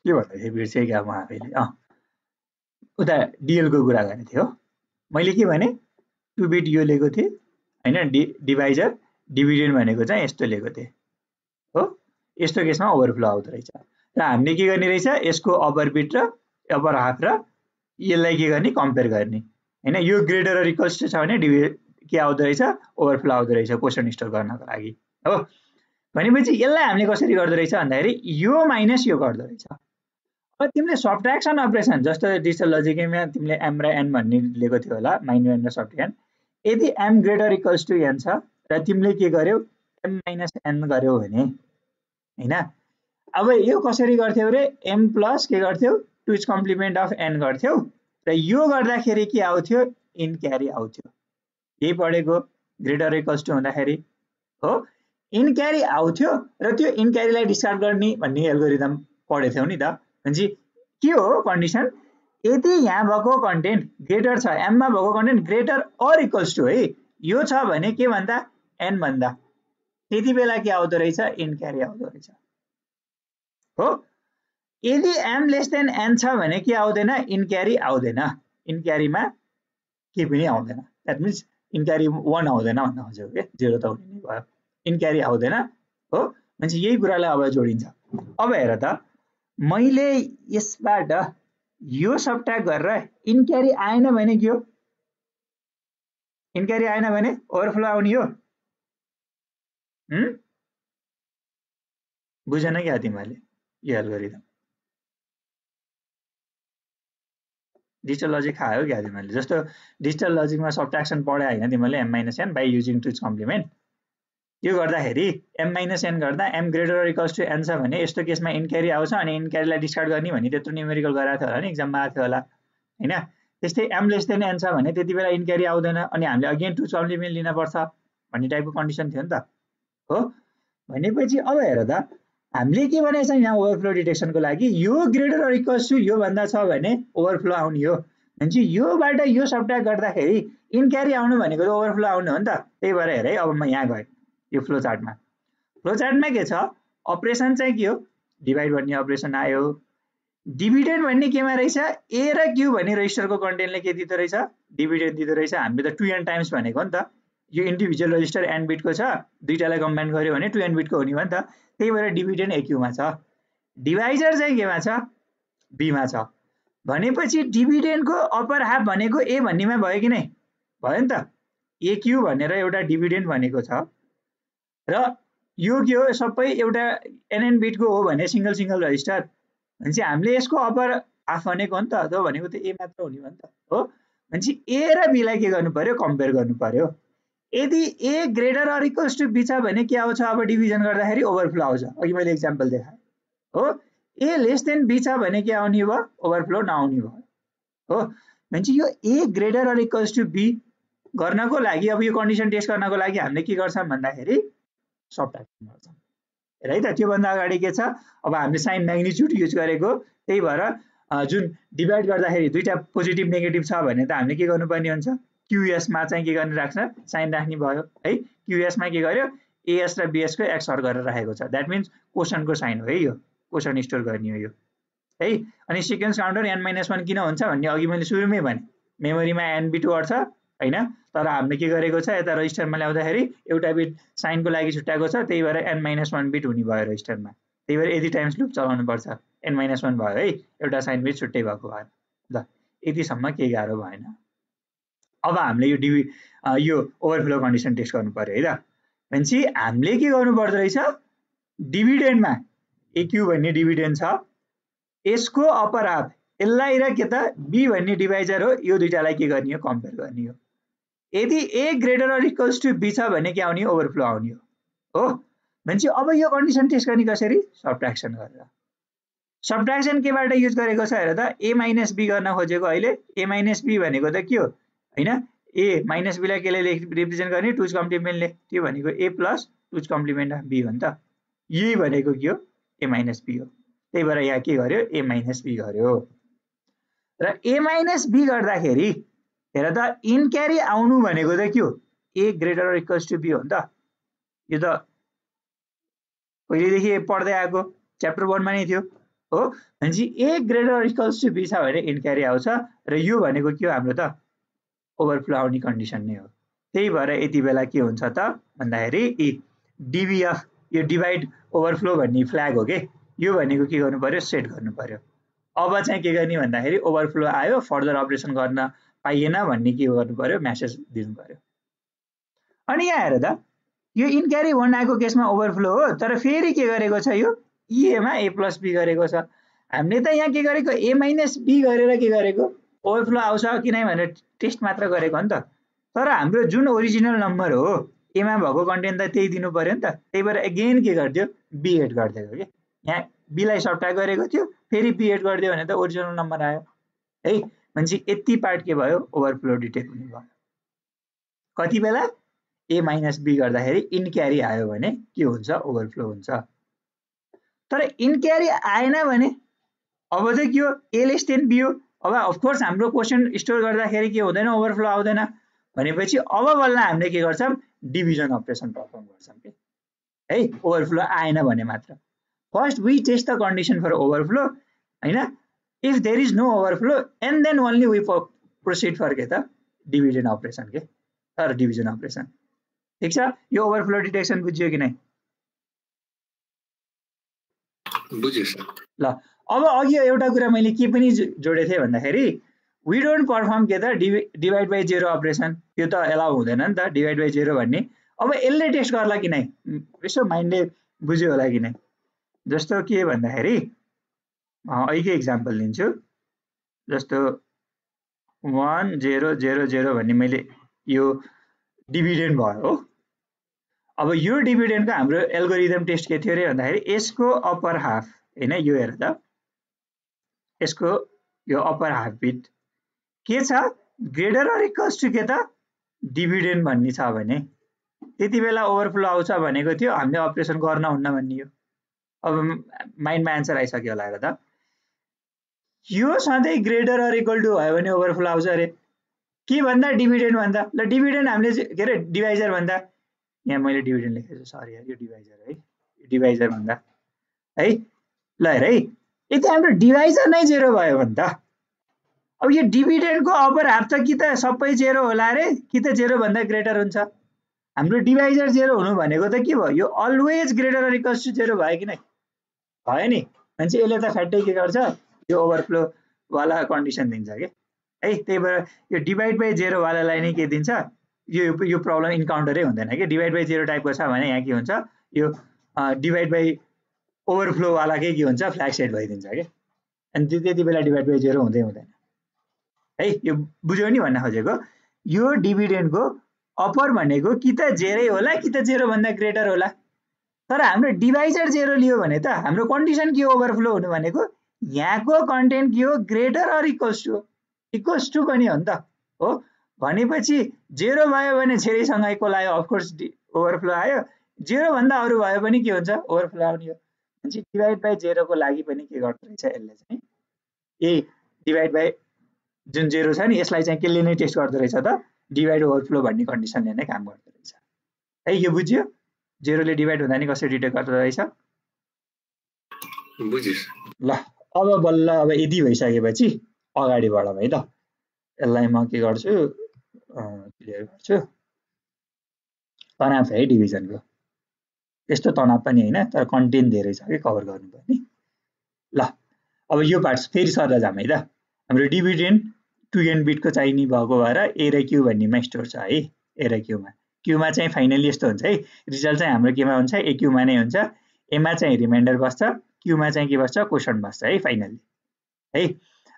के भन्दै बिर्सेँ क्या म आफैले उता डिएल को कुरा गरेको थिएँ हो मैले के भने 2 बिट यो लिएको थिएँ हैन डिभाइजर डिभिडेन्ड भनेको चाहिँ यस्तो लिएको थिएँ हो यस्तो केसमा ओभरफ्लो आउँदो रहेछ र हामीले के गर्ने रहेछ यसको अप्पर बिट र अप्पर हाफ र यसलाई के गर्ने कम्पेयर गर्ने हैन यो ग्रेटर अर इक्वल्स टु छ भने के आउँदो रहेछ ओभरफ्लो आउँदो रहेछ क्वोशन्ट स्टोर गर्नको लागि हो भनेपछि यसलाई हामीले कसरी गर्दो रहेछ भन्दाखेरि यो माइनस यो गर्दो रहेछ अब तिमीले सब्ट्र्याक्सन अपरेसन जस्तो डिजिटल लजिकमा तिमीले m र n भन्ने लिएको थियो होला माइनस n र सब्ट्र्याक्ट n यदि m greater equals to n छ र तिमीले के गर्यौ m माइनस n गर्यौ भने हैन अब यो कसरी गर्थ्यौ रे m प्लस के गर्थ्यौ 2 कम्प्लिमेन्ट अफ n गर्थ्यौ र यो गर्दाखेरि के आउँथ्यो इन क्यारी आउँथ्यो यही पढेको ग्रेटर इक्वल्स टु हुँदाखेरि हो इन क्यारी आउँथ्यो र त्यो इन क्यारीलाई डिस्कार्ड गर्ने भन्ने एल्गोरिदम पढेको थियौ नि त भनेपछि के हो कन्डिसन यदि यहाँ भएको कन्टेन्ट ग्रेटर छ m मा भएको content greater or equals to है यो छ भने के भन्दा n भन्दा त्यति बेला के आउँदो रहेछ इन क्यारी आउँदो रहेछ हो यदि m लेस देन n छ भने के आउँदैन इन क्यारी आउँदैन इन क्यारीमा के पनि आउँदैन दैट मिन्स इन क्यारी 1 आउँदैन भन्न खोजेको के 0 त हुने नै भयो इन क्यारी आउँदैन हो भनेपछि यही कुरालाई अब जोडिन्छ अब हेर त मैले यसबाट यो सब्ट्र्याक्ट गरेर इन क्यारी आएन भने के हो इन क्यारी आएन भने ओभरफ्लो आउने हो बुझेन क्या तिमीले यो एल्गोरिदम डिजिटल लजिक खायो क्या तिमीले जस्तो डिजिटल लजिकमा सब्ट्र्याक्सन पढे हैन तिमीले m n by using 2 complement यो गर्दाखेरि m n गर्दा m greater or equals to n छ भने यस्तो केसमा इन क्यारी आउँछ अनि इन क्यारीलाई डिस्कार्ड गर्ने भन्ने त्यत्रो न्युमेरिकल गराएको थियो होला नि एक्जाममा आएको थियो होला हैन त्यस्तै m लेस देन n छ भने त्यति बेला इन क्यारी आउँदैन अनि हामीले अगेन 2 कम्प्लिमेन्ट लिन पर्छ भन्ने टाइपको कन्डिसन थियो नि त हो भनेपछि अब हेर त हामीले के भनेछ यहाँ ओभरफ्लो डिटेक्सनको लागि यो ग्रेटर अर इक्वल्स टु यो भन्दा छ भने ओभरफ्लो आउने हो भनेपछि योबाट यो सब्ट्र्याक्ट गर्दाखेरि इन क्यारी आउनु भनेको त ओभरफ्लो आउने हो नि त त्यही भएर हेर है अब म यहाँ गएँ यो फ्लो चार्टमा के छ अपरेसन चाहिँ के हो डिभाइड भन्ने अपरेसन आयो डिभिडेन्ड भन्ने केमा रहेछ a र q भन्ने रेजिस्टरको कन्टेन्टले के दिँदो रहेछ डिभिडेन्ड दिँदो रहेछ हामीले त 2n टाइम्स भनेको नि त यो इन्डिभिजुअल रेजिस्टर n बिटको छ दुईटालाई कम्बाइन गर्यो भने 2n बिटको हुने भयो नि त त्यही भएर डिभिडेन्ड aq मा छ डिभाइजर चाहिँ केमा छ b मा छ भनेपछि डिभिडेन्डको अप्पर हाफ भनेको a भन्नेमा भयो कि नै भयो नि त aq भनेर एउटा डिभिडेन्ड भनेको छ र यो के हो सबै एउटा एनएन बिटको हो भने सिंगल रजिस्टर भनेपछि हामीले यसको अपर हाफ भनेको हो नि त त्यो भनेको त ए मात्र हुने हो नि त हो भनेपछि ए र बी लाई के गर्नु पर्यो कम्पेयर गर्नु पर्यो यदि A greater or equals to B छ भने के आउँछ अब डिभिजन गर्दाखेरि ओभरफ्लो आउँछ अघि मैले एक्जाम्पल देखाएँ हो ए लेस देन बी छ भने के आउने भयो ओभरफ्लो नआउने भयो हो भनेपछि यो A greater or equals to B गर्नको लागि अब यो कन्डिसन टेस्ट गर्नको लागि हामीले के गर्छौं भन्दाखेरि सबट्र्याक्सन गर्छौं है त त्योभन्दा अगाडि के छ अब हामीले साइन म्याग्निट्युड युज गरेको त्यही भएर जुन डिभाइड गर्दाखेरि दुईटा पोजिटिभ नेगेटिभ छ भने त हामीले के गर्नुपर्ने हुन्छ क्यूएस मा चाहिँ के गर्ने राख्छ साइन राख्ने भयो है क्यूएस मा के गर्यो एएस र बीएस को एक्सअर गरेर राखेको छ दैट मीन्स क्वोशनको साइन हो है यो क्वोशन स्टोर गर्ने हो यो है अनि सिक्वेन्स काउन्टर n-1 किन हुन्छ भन्ने अघि मैले सुरुमै भने मेमोरीमा n बिट वर्ड छ हैन तर हामीले के गरेको छ यता रजिस्टरमा ल्याउँदाखेरि एउटा बिट साइनको लागि छुट्याएको छ त्यही भएर n-1 बिट हुने भयो रजिस्टरमा त्यही भएर यति टाइम्स लुप चलाउनु पर्छ n-1 भयो है एउटा साइन बिट छुट्टै भएको भएर ल यतिसम्म केही गाह्रो भएन अब हामीले यो ओभरफ्लो कन्डिसन टेस्ट गर्नु पर्यो है त भनेपछि हामीले के गर्नु पर्दो रहेछ डिभिडेन्डमा AQ भन्ने डिभिडेन्ड छ यसको अपर हाफ यसलाई र के त B भन्ने डिभाइजर हो यो दुईटालाई के गर्ने हो कम्पेयर गर्ने हो यदि A greater or equals to B छ भने के आउने ओभरफ्लो आउने हो भनेपछि अब यो कन्डिसन टेस्ट गर्ने कसरी सबट्र्याक्सन गरेर सबट्र्याक्सन केबाट युज गरेको छ हेर त A - B गर्न खोजेको अहिले A - B भनेको त के हो हैन A - B लाई केले रिप्रेजेन्ट गर्ने टुज कम्प्लिमेन्टले त्यो भनेको A plus two's complement of B हो नि त यही भनेको के हो A - B हो त्यही भएर यहाँ के गर्यो A - B गर्यो र A - B गर्दाखेरि हेर त इन क्यारी आउनु भनेको त के हो A greater or equals to B हो नि त यो त पहिलेदेखि पढ्दै आएको च्याप्टर 1 मा नै थियो हो भनेपछि A greater or equals to B छ भने इन क्यारी आउँछ र यो भनेको के हो हाम्रो त ओभरफ्लो आउने कन्डिसन नै हो त्यही भएर यति बेला के हुन्छ त भन्दाखेरि DBF यो डिभाइड ओभरफ्लो भन्ने फ्ल्याग हो के यो भनेको के गर्नु पर्यो सेट गर्नु पर्यो अब चाहिँ के गर्ने भन्दाखेरि ओभरफ्लो आयो फर्दर अपरेसन गर्न पाइएन भन्ने के गर्नु पर्यो मेसेज दिनु पर्यो अनि यहाँ हेर त यो इन क्यारी 1 आएको केसमा ओभरफ्लो हो तर फेरि के गरेको छ यो EA मा A + B गरेको छ हामीले त यहाँ के गरेको A - B गरेर के गरेको ओभरफ्लो आउँछ कि नै भनेर टेस्ट मात्र गरेको नि त तर हाम्रो जुन ओरिजिनल नम्बर हो A मा भएको कन्टेन्ट त त्यही दिनु पर्यो नि त त्यही भएर अगेन के गर्दियो B एड गर्दिएको के यहाँ B लाई सबट्र्याक्ट गरेको थियो फेरि B एड गर्दियो भने त ओरिजिनल नम्बर आयो है भनेपछि यति पार्ट के भयो ओभरफ्लो डिटेक्ट हुने भयो कति बेला A - B गर्दाखेरि इन क्यारी आयो भने के हुन्छ ओभरफ्लो हुन्छ तर इन क्यारी आएन भने अब चाहिँ के हो A लेस देन B हो अब अफ कोर्स हाम्रो क्वेशन स्टोर गर्दाखेरि के हुँदैन ओभरफ्लो आउँदैन भनेपछि अब बल्ल हामीले के गर्छौं डिभिजन अपरेसन परफर्म गर्छौं के है ओभरफ्लो आएन भने मात्र first we test the condition for overflow हैन if there is no overflow and then only we proceed for के त डिभिजन अपरेसन के तर डिभिजन अपरेसन ठीक छ यो ओभरफ्लो डिटेक्सन बुझ्यो कि नै बुझ्यो सर ल अब अघि एउटा कुरा मैले के पनि जोडे थिए भन्दाखेरि वी डोन्ट परफर्म के त डिभाइड बाइ 0 अपरेसन यो त एलाउ हुँदैन नि त डिभाइड बाइ 0 भन्ने अब यसले टेस्ट गर्ला कि नै यसो माइन्डले बुझ्यो होला कि नै जस्तो के भन्दाखेरि अहिलेकै एक्जाम्पल लिन्छु जस्तो 1 0 0 0 भन्ने मैले यो डिभिडेन्ड भयो हो अब यो डिभिडेन्डको हाम्रो एल्गोरिदम टेस्ट के थियो रे भन्दाखेरि यसको अपर हाफ हैन यो हेर त यसको यो अपर हाफ बिट के छ ग्रेटर अर इक्वल्स टु के त डिभिडेन्ड भन्ने छ भने त्यति बेला ओभरफ्लो आउँछ भनेको थियो हामीले अपरेसन गर्न हुन्न भन्ने हो अब माइन्डमा आन्सर आइसक्यो होला हेर त यो सधैँ ग्रेटर अर इक्वल टु भयो भने ओभरफ्लो आउँछ रे के भन्दा डिभिडेन्ड भन्दा ल डिभिडेन्ड हामीले के रे डिभाइजर भन्दा यहाँ मैले डिभिडेन्ड लेखेको छु सरी यार यो डिभाइजर है डिभाइजर भन्दा है ल हेर है यदि हाम्रो डिभाइजर नै 0 भयो भने त अब यो डिभिडेन्डको अपर हाफ त कि त सबै 0 होला रे कि त 0 भन्दा ग्रेटर हुन्छ हाम्रो डिभाइजर 0 हुनु भनेको त के भयो यो always greater or equals to 0 भयो कि नै भयो नि भनेपछि यसले त फ्याट्टै के गर्छ यो ओभरफ्लो वाला कन्डिसन दिन्छ के है त्यही भएर यो डिभाइड बाइ 0 वालालाई नै के दिन्छ यो प्रब्लम इन्काउन्टरै हुँदैन के डिभाइड बाइ 0 टाइपको छ भने यहाँ के हुन्छ यो डिभाइड बाई ओभरफ्लो वालाकै के हुन्छ फ्ल्याग सेट भइदिन्छ क्या अनि त्यति बेला डिभाइड बाई 0 हुँदैन है यो बुझ्यौ नि भन्न खोजेको यो डिभिडेन्डको अपर भनेको कि त 0 होला कि त 0 भन्दा ग्रेटर होला तर हाम्रो डिभाइजर 0 लियो भने त हाम्रो कन्डिसन के हो ओभरफ्लो हुनु भनेको यहाँको कन्टेन्ट के हो ग्रेटर अर इक्वल्स टु पनि हो नि त हो भनेपछि 0 भयो भने धेरैसँग इक्वल आयो अफकोर्स ओभरफ्लो आयो 0 भन्दा अरु भयो पनि के हुन्छ ओभरफ्लो आउने हो अनि डिभाइड बाइ 0 को लागि पनि के गर्दो रहेछ यसले चाहिँ यही डिभाइड बाइ जुन 0 छ नि यसलाई चाहिँ केले नै टेस्ट गर्दो रहेछ त डिभाइड ओभरफ्लो भन्ने कन्डिसनले नै काम गर्दो रहेछ है यो बुझ्यो 0 ले डिभाइड हुँदा नि कसरी डिटेक्ट गर्दो रहेछ बुझ्यो ल अब बल्ल अब यदि भइसकेपछि अगाडि बढौँ है त यसलाई म के गर्छु क्लियर गर्छु तनाव छ है डिभिजनको त्यस्तो तनाव पनि हैन तर कन्टेन्ट धेरै छ के कभर गर्नुपर्ने ल अब यो पार्ट फेरि सरला जाम है त हाम्रो डिभिडेन्ड 2n बिटको चाहिने भएको भएर ए र क्यू भन्नेमा स्टोर छ है ए र क्यूमा चाहिँ फाइनली यस्तो हुन्छ है रिजल्ट चाहिँ हाम्रो केमा हुन्छ ए क्यूमा नै हुन्छ एमा चाहिँ रिमाइन्डर बस्छ क्यूमा चाहिँ के बस्छ क्वेशन बस्छ है फाइनली है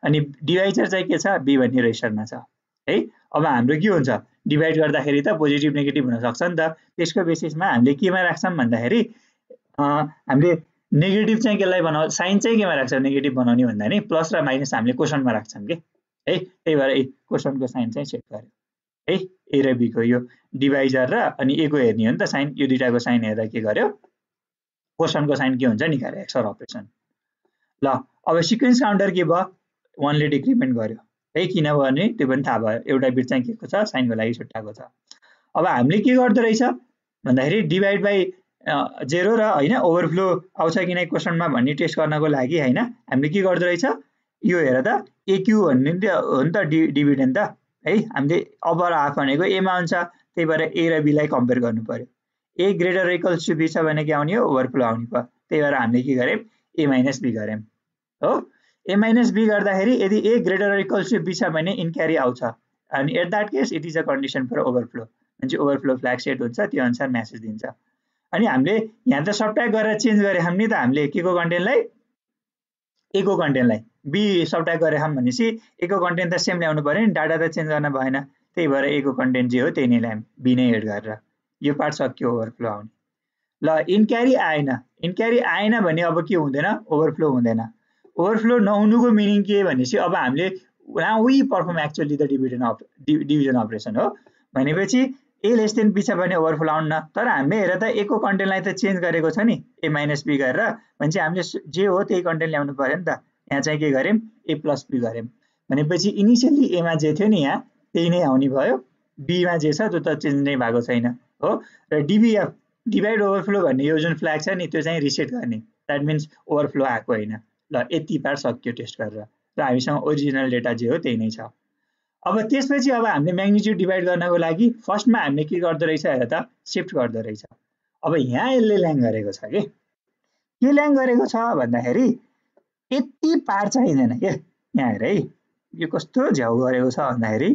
अनि डिभाइजर चाहिँ के छ बी भन्ने रेजिस्टरमा छ है अब हाम्रो के हुन्छ डिभाइड गर्दाखेरि त पोजिटिभ नेगेटिभ हुन सक्छ नि त त्यसको बेसिसमा हामीले केमा राख्छौं भन्दाखेरि हामीले नेगेटिभ चाहिँ केलाई बनाउ साइन चाहिँ केमा राख्छौं नेगेटिभ बनाउने भन्दा नि प्लस र माइनस हामीले क्वेशनमा राख्छौं के है त्यही भएर क्वेशनको साइन चाहिँ सेट गर्यो है ए र बी को यो डिभाइजर र अनि ए को हेर्ने हो नि त साइन यो दुईटाको साइन हेर्दा के गर्यो क्वेशनको साइन के हुन्छ निकाल्यो एक्सर अपरेसन ल अब सिक्वेन्स काउन्टर के भयो 1 ले डिक्रिमेन्ट गर्यो है किनभने त्यो पनि थाहा भयो एउटा बिट चाहिँ के छ साइनको लागि छुट्टाएको छ अब हामीले के गर्दो रहेछ भन्दाखेरि डिभाइड बाइ 0 र हैन ओभरफ्लो आउँछ कि नै क्वेशनमा भन्ने टेस्ट गर्नको लागि हैन हामीले के गर्दो रहेछ यो हेर त AQ भन्ने हो नि त डिभिडेन्ड त है हामीले अपर हाफ भनेको ए मा हुन्छ त्यही भएर ए र बी लाई कम्पेयर गर्नु पर्यो ए ग्रेटर र इक्वल्स टु बी छ भने के आउने हो ओभरफ्लो आउने भयो त्यही भएर हामीले के गर्यौं ए माइनस बी गर्यौं हो ए माइनस बी गर्दाखेरि यदि ए ग्रेटर र इक्वल्स टु बी छ भने इन क्यारी आउँछ अनि at that case it is a condition for overflow अनि ओभरफ्लो फ्ल्याग सेट हुन्छ त्यो अनुसार मेसेज दिन्छ अनि हामीले यहाँ त सबट्र्याक्ट गरेर चेन्ज गरे हामी त हामीले के को कन्टेन्टलाई ए को कन्टेन्टलाई बी सबट्र्याक्ट गरे हम भनेसी ए को कन्टेन्ट त सेम ल्याउनु पर्यो नि डाटा त चेन्ज गर्न भएन त्यही भएर ए को कन्टेन्ट जे हो त्यही नै ल्यायौं बी नै एड गरेर यो पार्ट सक्यो ओभरफ्लो आउने ल इन क्यारी आएन भने अब के हुँदैन ओभरफ्लो हुँदैन ओभरफ्लो नहुनुको मिनिङ के भनेसी अब हामीले now we perform actually the division operation हो भनेपछि ए लेस देन बी छ भने ओभरफ्लो आउन्न तर हामीले हेर त ए को कन्टेन्टलाई त चेन्ज गरेको छ नि ए माइनस बी गरेर भनेपछि हामीले जे हो त्यही कन्टेन्ट ल्याउनु पर्यो नि त यहाँ चाहिँ के गर्यौं ए प्लस बी गर्यौं भनेपछि इनिशियली ए मा जे थियो नि यहाँ त्यही नै आउने भयो बी मा जे छ त्यो त चेन्ज नै भएको छैन हो र डिभिएफ डिभाइड ओभरफ्लो भन्ने यो जुन फ्ल्याग छ नि त्यो चाहिँ रिसेट गर्ने दैट मिन्स ओभरफ्लो आएको हैन ल यति पार्ट सक्यो टेस्ट गरेर र हामीसँग ओरिजिनल डेटा जे हो त्यही नै छ अब त्यसपछि अब हामीले म्याग्निट्युड डिभाइड गर्नको लागि फर्स्टमा हामीले के गर्दो रहेछ हेर त शिफ्ट गर्दो रहेछ अब यहाँ यसले ल्याङ गरेको छ के ल्याङ गरेको छ भन्दाखेरि यति पार्ट चाहिँदैन के यहाँ हेर है यो कस्तो झ्याउ गरेको छ भन्दाखेरि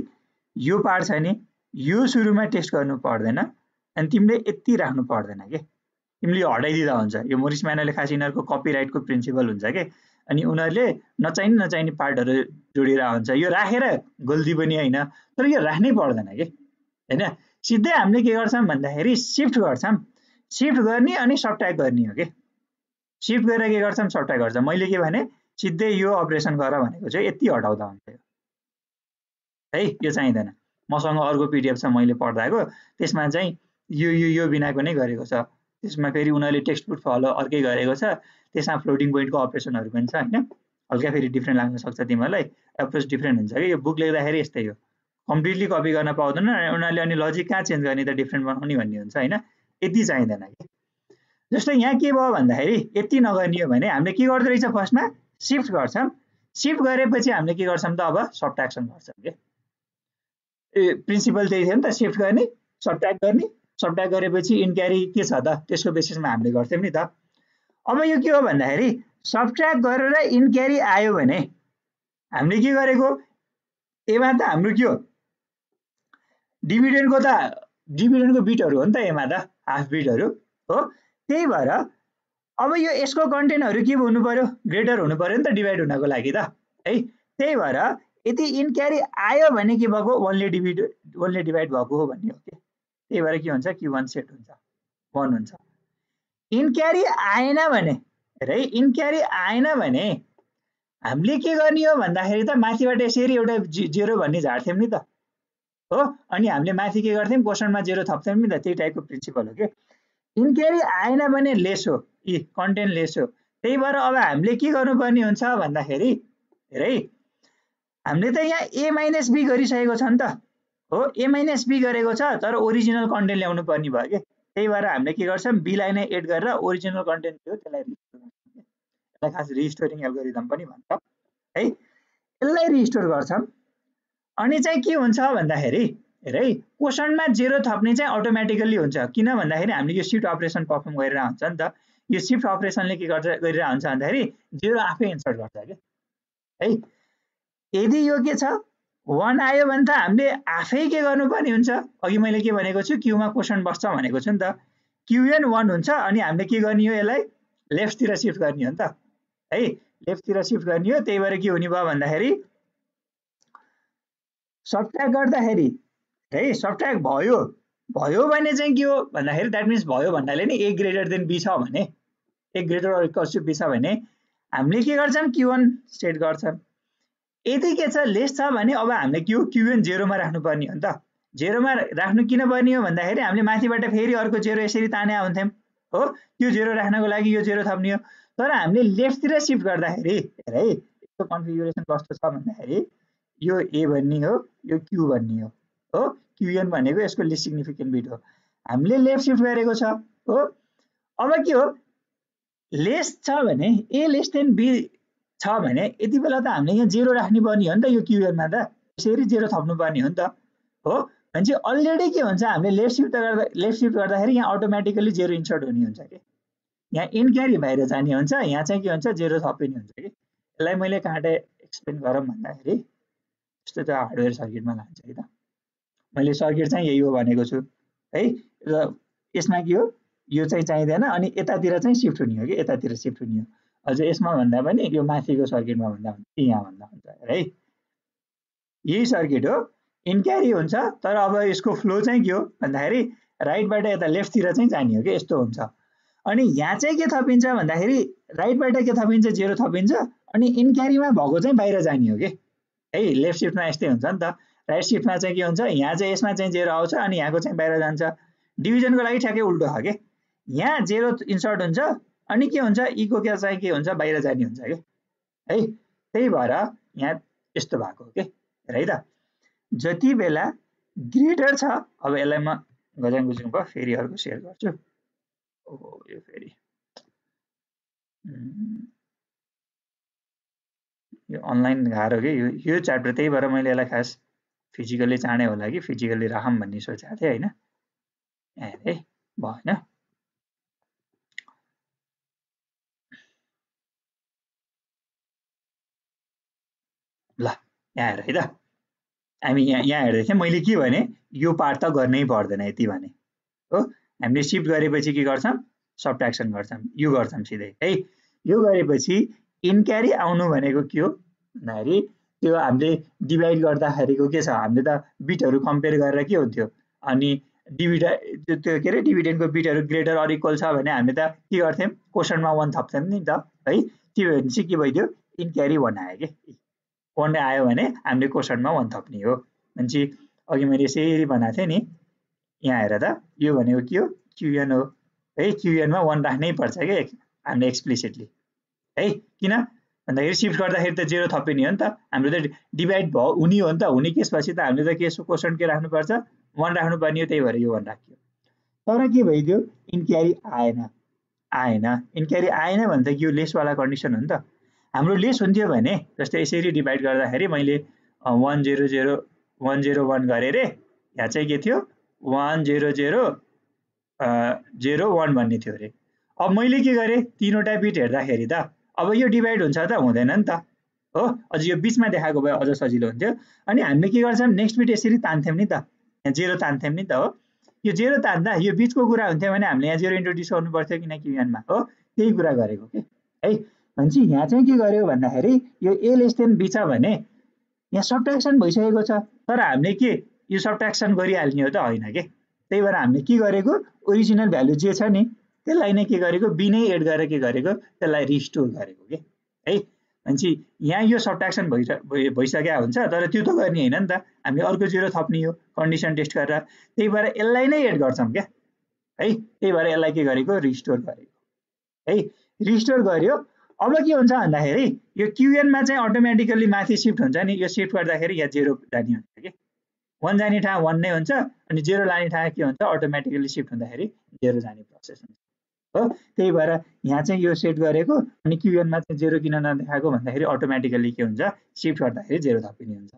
यो पार्ट छ नि यो सुरुमा टेस्ट गर्नु पर्दैन अनि तिमीले यति राख्नु पर्दैन के तिमीले हटाइदिँदा हुन्छ यो मोरिस म्यानरले खास यिनीहरुको कपिराइटको प्रिन्सिपल हुन्छ के अनि उनीहरुले नचाहिने पार्टहरु जोडेर हुन्छ यो राखेर गल्ती पनि हैन तर यो राख्नै पर्दैन के हैन सिधै हामीले के गर्छौं भन्दाखेरि शिफ्ट गर्छौं शिफ्ट गर्ने अनि सबट्र्याक्ट गर्ने हो के शिफ्ट गरेर के गर्छौं सबट्र्याक्ट गर्छौं मैले के भने सिधै यो अपरेसन गर भनेको चाहिँ यति हटाउँदा हुन्छ है यो चाहिँदैन मसँग अर्को पीडीएफ छ मैले पढ्दाको त्यसमा चाहिँ यो बिनाको नै गरेको छ त्यसमा फेरि उनीहरुले टेक्स्ट बुक फलो अर्कै गरेको छ त्यसमा फ्लोटिङ पोइन्टको अपरेसनहरु पनि छ हैन हल्का फेरि डिफरेन्ट लाग्न सक्छ तिमीलाई एप्रोच डिफरेन्ट हुन्छ के यो बुक लेख्दाखेरि यस्तै हो कम्प्लिटली कपी गर्न पाउँदैन उनीहरुले अनि लजिक कहाँ चेन्ज गर्ने त डिफरेन्ट बनाउने भन्ने हुन्छ हैन यति चाहिँदैन के जस्तो यहाँ के भयो भन्दाखेरि यति नगर्ने हो भने हामीले के गर्दै रहेछ फर्स्टमा शिफ्ट गर्छौं शिफ्ट गरेपछि हामीले के गर्छौं त अब सबट्र्याक्सन गर्छौं के प्रिन्सिपल त्यही थियो नि त शिफ्ट गर्ने सबट्र्याक्ट गरेपछि इन क्यारी के छ त त्यसको बेसिसमा हामीले गर्थ्यौं नि त अब यो के हो भन्दाखेरि सबट्र्याक्ट गरेर इन क्यारी आयो भने हामीले के गरेको एमा त हाम्रो के हो डिभिडेन्डको बिटहरु हो नि त एमा त हाफ बिटहरु हो त्यही भएर अब यो यसको कन्टेन्टहरु के हुनु पर्यो ग्रेटर हुनु पर्यो नि त डिभाइड हुनको लागि त है त्यही भएर यदि इन क्यारी आयो भने के भएको 1 ले डिभाइड भएको हो भन्ने हो के त्यही भएर के हुन्छ q1 सेट हुन्छ 1 हुन्छ इन क्यारी आएन भने है इन क्यारी आएन भने हामीले के गर्ने हो भन्दाखेरि त माथिबाट यसरी एउटा 0 भन्ने झार्थ्यौं नि त हो अनि हामीले माथि के गर्थ्यौं क्वेशनमा 0 थप्थ्यौं नि त त्यही टाइपको प्रिन्सिपल हो के इन क्यारी आएन भने लेस हो कन्टेन्ट लेस हो त्यही भएर अब हामीले के गर्नुपर्ने हुन्छ भन्दाखेरि हेरै हामीले त यहाँ a - b गरिसकेको छ नि त हो a - b गरेको छ तर ओरिजिनल कन्टेन्ट ल्याउनु पर्ने भयो के त्यही भएर हामीले के गर्छौं b लाई नै एड गरेर ओरिजिनल कन्टेन्ट थियो त्यसलाई रिस्टोर गर्छौं यसलाई खास रिस्टोरिङ एल्गोरिदम पनि भन्छ है यसलाई रिस्टोर गर्छौं अनि चाहिँ के हुन्छ भन्दाखेरि हेरै क्वेशनमा 0 थप्ने चाहिँ अटोमेटिकली हुन्छ किन भन्दाखेरि हामीले यो शिफ्ट अपरेसन परफर्म गरिरहेको हुन्छ नि त यो शिफ्ट अपरेसनले के गरिरहेको हुन्छ भन्दाखेरि 0 आफै इन्सर्ट गर्छ के है यदि यो के छ 1 आयो भने त हामीले आफै के गर्नुपर्ने हुन्छ अघि मैले के भनेको छु क्यू मा क्वेशन बस्छ भनेको छु नि त qn 1 हुन्छ अनि हामीले के गर्ने हो यसलाई लेफ्ट तिर शिफ्ट गर्ने हो नि त है लेफ्ट तिर शिफ्ट गर्ने हो त्यही भएर के हुने भयो भन्दाखेरि सबट्र्याक्ट गर्दाखेरि है सबट्र्याक्ट भयो भने चाहिँ के हो भन्दाखेरि दैट मिन्स भयो भन्नाले नि a ग्रेटर देन b छ भने a greater or equals to b छ भने हामीले के गर्छौं q1 सेट गर्छौं यदि के छ लेस छ भने अब हामीले qn 0 मा राख्नु पर्ने हो नि त 0 मा राख्नु किन पर्ने हो भन्दाखेरि हामीले माथिबाट फेरि अर्को 0 यसरी ताने हुन्थ्यौं हो त्यो 0 राख्नको लागि यो 0 थप्ने हो तर हामीले लेफ्ट तिर शिफ्ट गर्दाखेरि हेर है यसको कन्फिगुरेसन कस्तो छ भन्दाखेरि यो a भन्ने हो यो q भन्ने हो qn भनेको यसको लिस्ट सिग्निफिकेन्ट बिट हो हामीले लेफ्ट शिफ्ट गरेको छ हो अब के हो लेस छ भने a लेस देन b छ भने यति बेला त हामीले यहाँ 0 राख्नु पर्ने हो नि त यो qn मा त यसरी 0 थप्नु पर्ने हो नि त हो भने चाहिँ अलरेडी के हुन्छ हामीले लेफ्ट शिफ्ट गर्दाखेरि यहाँ अटोमेटिकली 0 इन्सर्ट हुने हुन्छ के यहाँ इन क्यारी बाहिर जाने हुन्छ यहाँ चाहिँ के हुन्छ 0 थपिने हुन्छ के यसलाई मैले कहाँबाट एक्सप्लेन गरौँ भन्दाखेरि यस्तो त हार्डवेयर सर्किटमा लान्छ कि त मैले सर्किट चाहिँ यही हो भनेको छु है र यसमा के हो यो चाहिँ चाहिदैन अनि यतातिर चाहिँ शिफ्ट हुने हो कि यतातिर शिफ्ट हुने हो अझ यसमा भन्दा पनि यो माथिको सर्किटमा भन्दा पनि यहाँ भन्दा हुन्छ है यही सर्किट हो इन क्यारी हुन्छ तर अब यसको फ्लो चाहिँ के हो भन्दाखेरि राइटबाट यता लेफ्टतिर चाहिँ जाने हो कि यस्तो हुन्छ अनि यहाँ चाहिँ के थपिन्छ भन्दाखेरि राइटबाट के थपिन्छ 0 थपिन्छ अनि इन क्यारीमा भएको चाहिँ बाहिर जाने हो कि है लेफ्ट शिफ्टमा यस्तै हुन्छ नि त राइट शिफ्टमा चाहिँ के हुन्छ यहाँ चाहिँ यसमा चाहिँ 0 आउँछ अनि यहाँको चाहिँ बाहिर जान्छ डिभिजनको लागि ठ्याक्कै उल्टो हो के यहाँ 0 इन्सर्ट हुन्छ अनि के हुन्छ e को क्या चाहिँ के हुन्छ बाहिर जाने हुन्छ के है त्यही भएर यहाँ यस्तो भएको हो के है त जति बेला ग्रेटर छ अब यसलाई म गजन गुजुङ भयो फेरि अर्को शेयर गर्छु ओ यो फेरि यो अनलाइन गाह्रो के यो च्याप्टर त्यही भएर मैले यसलाई खास फिजिकली चाँडै होला कि फिजिकली राखौँ भन्ने सोचेको थिएँ हैन है भएन ल यहाँ हेर है त हामी यहाँ हेर्दै थियौँ मैले के भने यो पार्ट त गर्नै पर्दैन यति भने हो हामीले शिफ्ट गरेपछि के गर्छौं सबट्र्याक्सन गर्छौं यो गर्छौं सिधै है यो गरेपछि इन क्यारी आउनु भनेको के हो भन्दाखेरि त्यो हामीले डिभाइड गर्दाखेरिको के छ हामीले त बिटहरु कम्पेयर गरेर के हुन्थ्यो अनि त्यो के रे डिभिडेन्डको बिटहरु ग्रेटर अर इक्वल छ भने हामीले त के गर्थ्यौं क्वेशनमा 1 थप्थ्यौं नि त है त्यो भने चाहिँ के भइदियो इन क्यारी 1 आयो के 1 आयो भने हामीले क्वेशनमा 1 थप्ने हो भनेपछि अघि मैले यसरी बनाएको थिएँ नि यहाँ हेर त यो भनेको के हो qn हो है qn मा 1 राख्नै पर्छ के हामीले एक्सप्लिसिटली है किन भन्दाखेरि शिफ्ट गर्दाखेरि त 0 थपिने हो नि त हाम्रो त डिभाइड हुने हो नि त हुने केसपछि त हामीले त के क्वेशन के राख्नु पर्छ 1 राख्नु पर्ने हो त्यही भएर यो 1 राखियो तर के भइदियो इन क्यारी आएन इन क्यारी आएन भने त यो लेस वाला कन्डिसन हो नि त हाम्रो लेस हुन्थ्यो भने जस्तै यसरी डिभाइड गर्दाखेरि मैले 1 0 0 1 0 1 गरे रे यहाँ चाहिँ के थियो 1 0 0 0 1 भन्ने थियो रे अब मैले के गरे तीनवटा बिट हेर्दाखेरि त अब यो डिभाइड हुन्छ त हुँदैन नि त हो अझ यो बीचमा देखाएको भए अझ सजिलो हुन्थ्यो अनि हामीले के गर्छौं नेक्स्ट बिट यसरी तान्थ्यौं नि त यहाँ 0 तान्थ्यौं नि त हो यो 0 तान्दा यो बीचको कुरा हुन्थ्यो भने हामीले यहाँ 0 इन्ट्रोड्युस गर्नु पर्थ्यो किन क्युएनमा हो त्यही कुरा गरेको के है भनेपछि यहाँ चाहिँ के गर्यो भन्दाखेरि यो a लेस देन b छ भने यहाँ सबट्र्याक्सन भइसकेको छ तर हामीले के यो सबट्र्याक्सन गरिहाल्ने हो त होइन के त्यही भएर हामीले के गरेको ओरिजिनल भ्यालु जे छ नि त्यसलाई नै के गरेको b नै एड गरेर के गरेको त्यसलाई रिस्टोर गरेको के है भनेपछि यहाँ यो सबट्र्याक्सन भइसक्या हुन्छ तर त्यो त गर्ने हैन नि त हामीले अर्को 0 थप्ने हो कन्डिसन टेस्ट गरेर त्यही भएर यसलाई नै एड गर्छौं के है त्यही भएर यसलाई के गरेको रिस्टोर गरेको है रिस्टोर गर्यो अब के हुन्छ भन्दाखेरि यो क्युएन मा चाहिँ अटोमेटिकली माथि शिफ्ट हुन्छ नि यो शिफ्ट गर्दाखेरि यहाँ 0 जाने हुन्छ के 1 जाने ठाउँ 1 नै हुन्छ अनि 0 लाने ठाउँ के हुन्छ अटोमेटिकली शिफ्ट हुँदाखेरि 0 जाने प्रोसेस हुन्छ हो त्यही भएर यहाँ चाहिँ यो सेट गरेको अनि क्युएन मा चाहिँ 0 किन नदेखाएको भन्दाखेरि अटोमेटिकली के हुन्छ शिफ्ट गर्दाखेरि 0 थपिने हुन्छ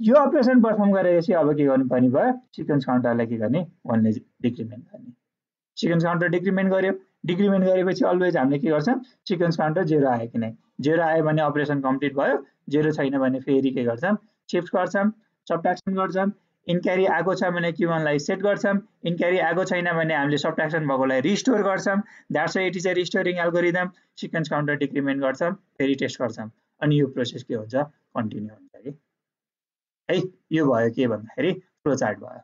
यो अपरेसन परफर्म गरेपछि अब के गर्नुपर्ने भयो सिक्वेन्स काउन्टरलाई के गर्ने 1 ले डिक्रिमेन्ट गर्ने सिक्वेन्स काउन्टर डिक्रिमेन्ट गर्यो डिक्रिमेन्ट गरेपछि अलवेज हामीले के गर्छौं सिक्वेन्स काउन्टर 0 आयो कि नै 0 आयो भने अपरेसन कम्प्लिट भयो 0 छैन भने फेरि के गर्छौं शिफ्ट गर्छौं सबट्र्याक्सन गर्छौं इन क्यारी आएको छ भने क्यु1 लाई सेट गर्छौं इन क्यारी आएको छैन भने हामीले सबट्र्याक्सन भएकोलाई रिस्टोर गर्छौं that's why it is a restoring algorithm sequence counter decrement गर्छौं फेरि टेस्ट गर्छौं अनि यो प्रोसेस के हुन्छ कन्टिन्यू हुन्छ के है यो भयो के भन्दाखेरि फ्लो चार्ट भयो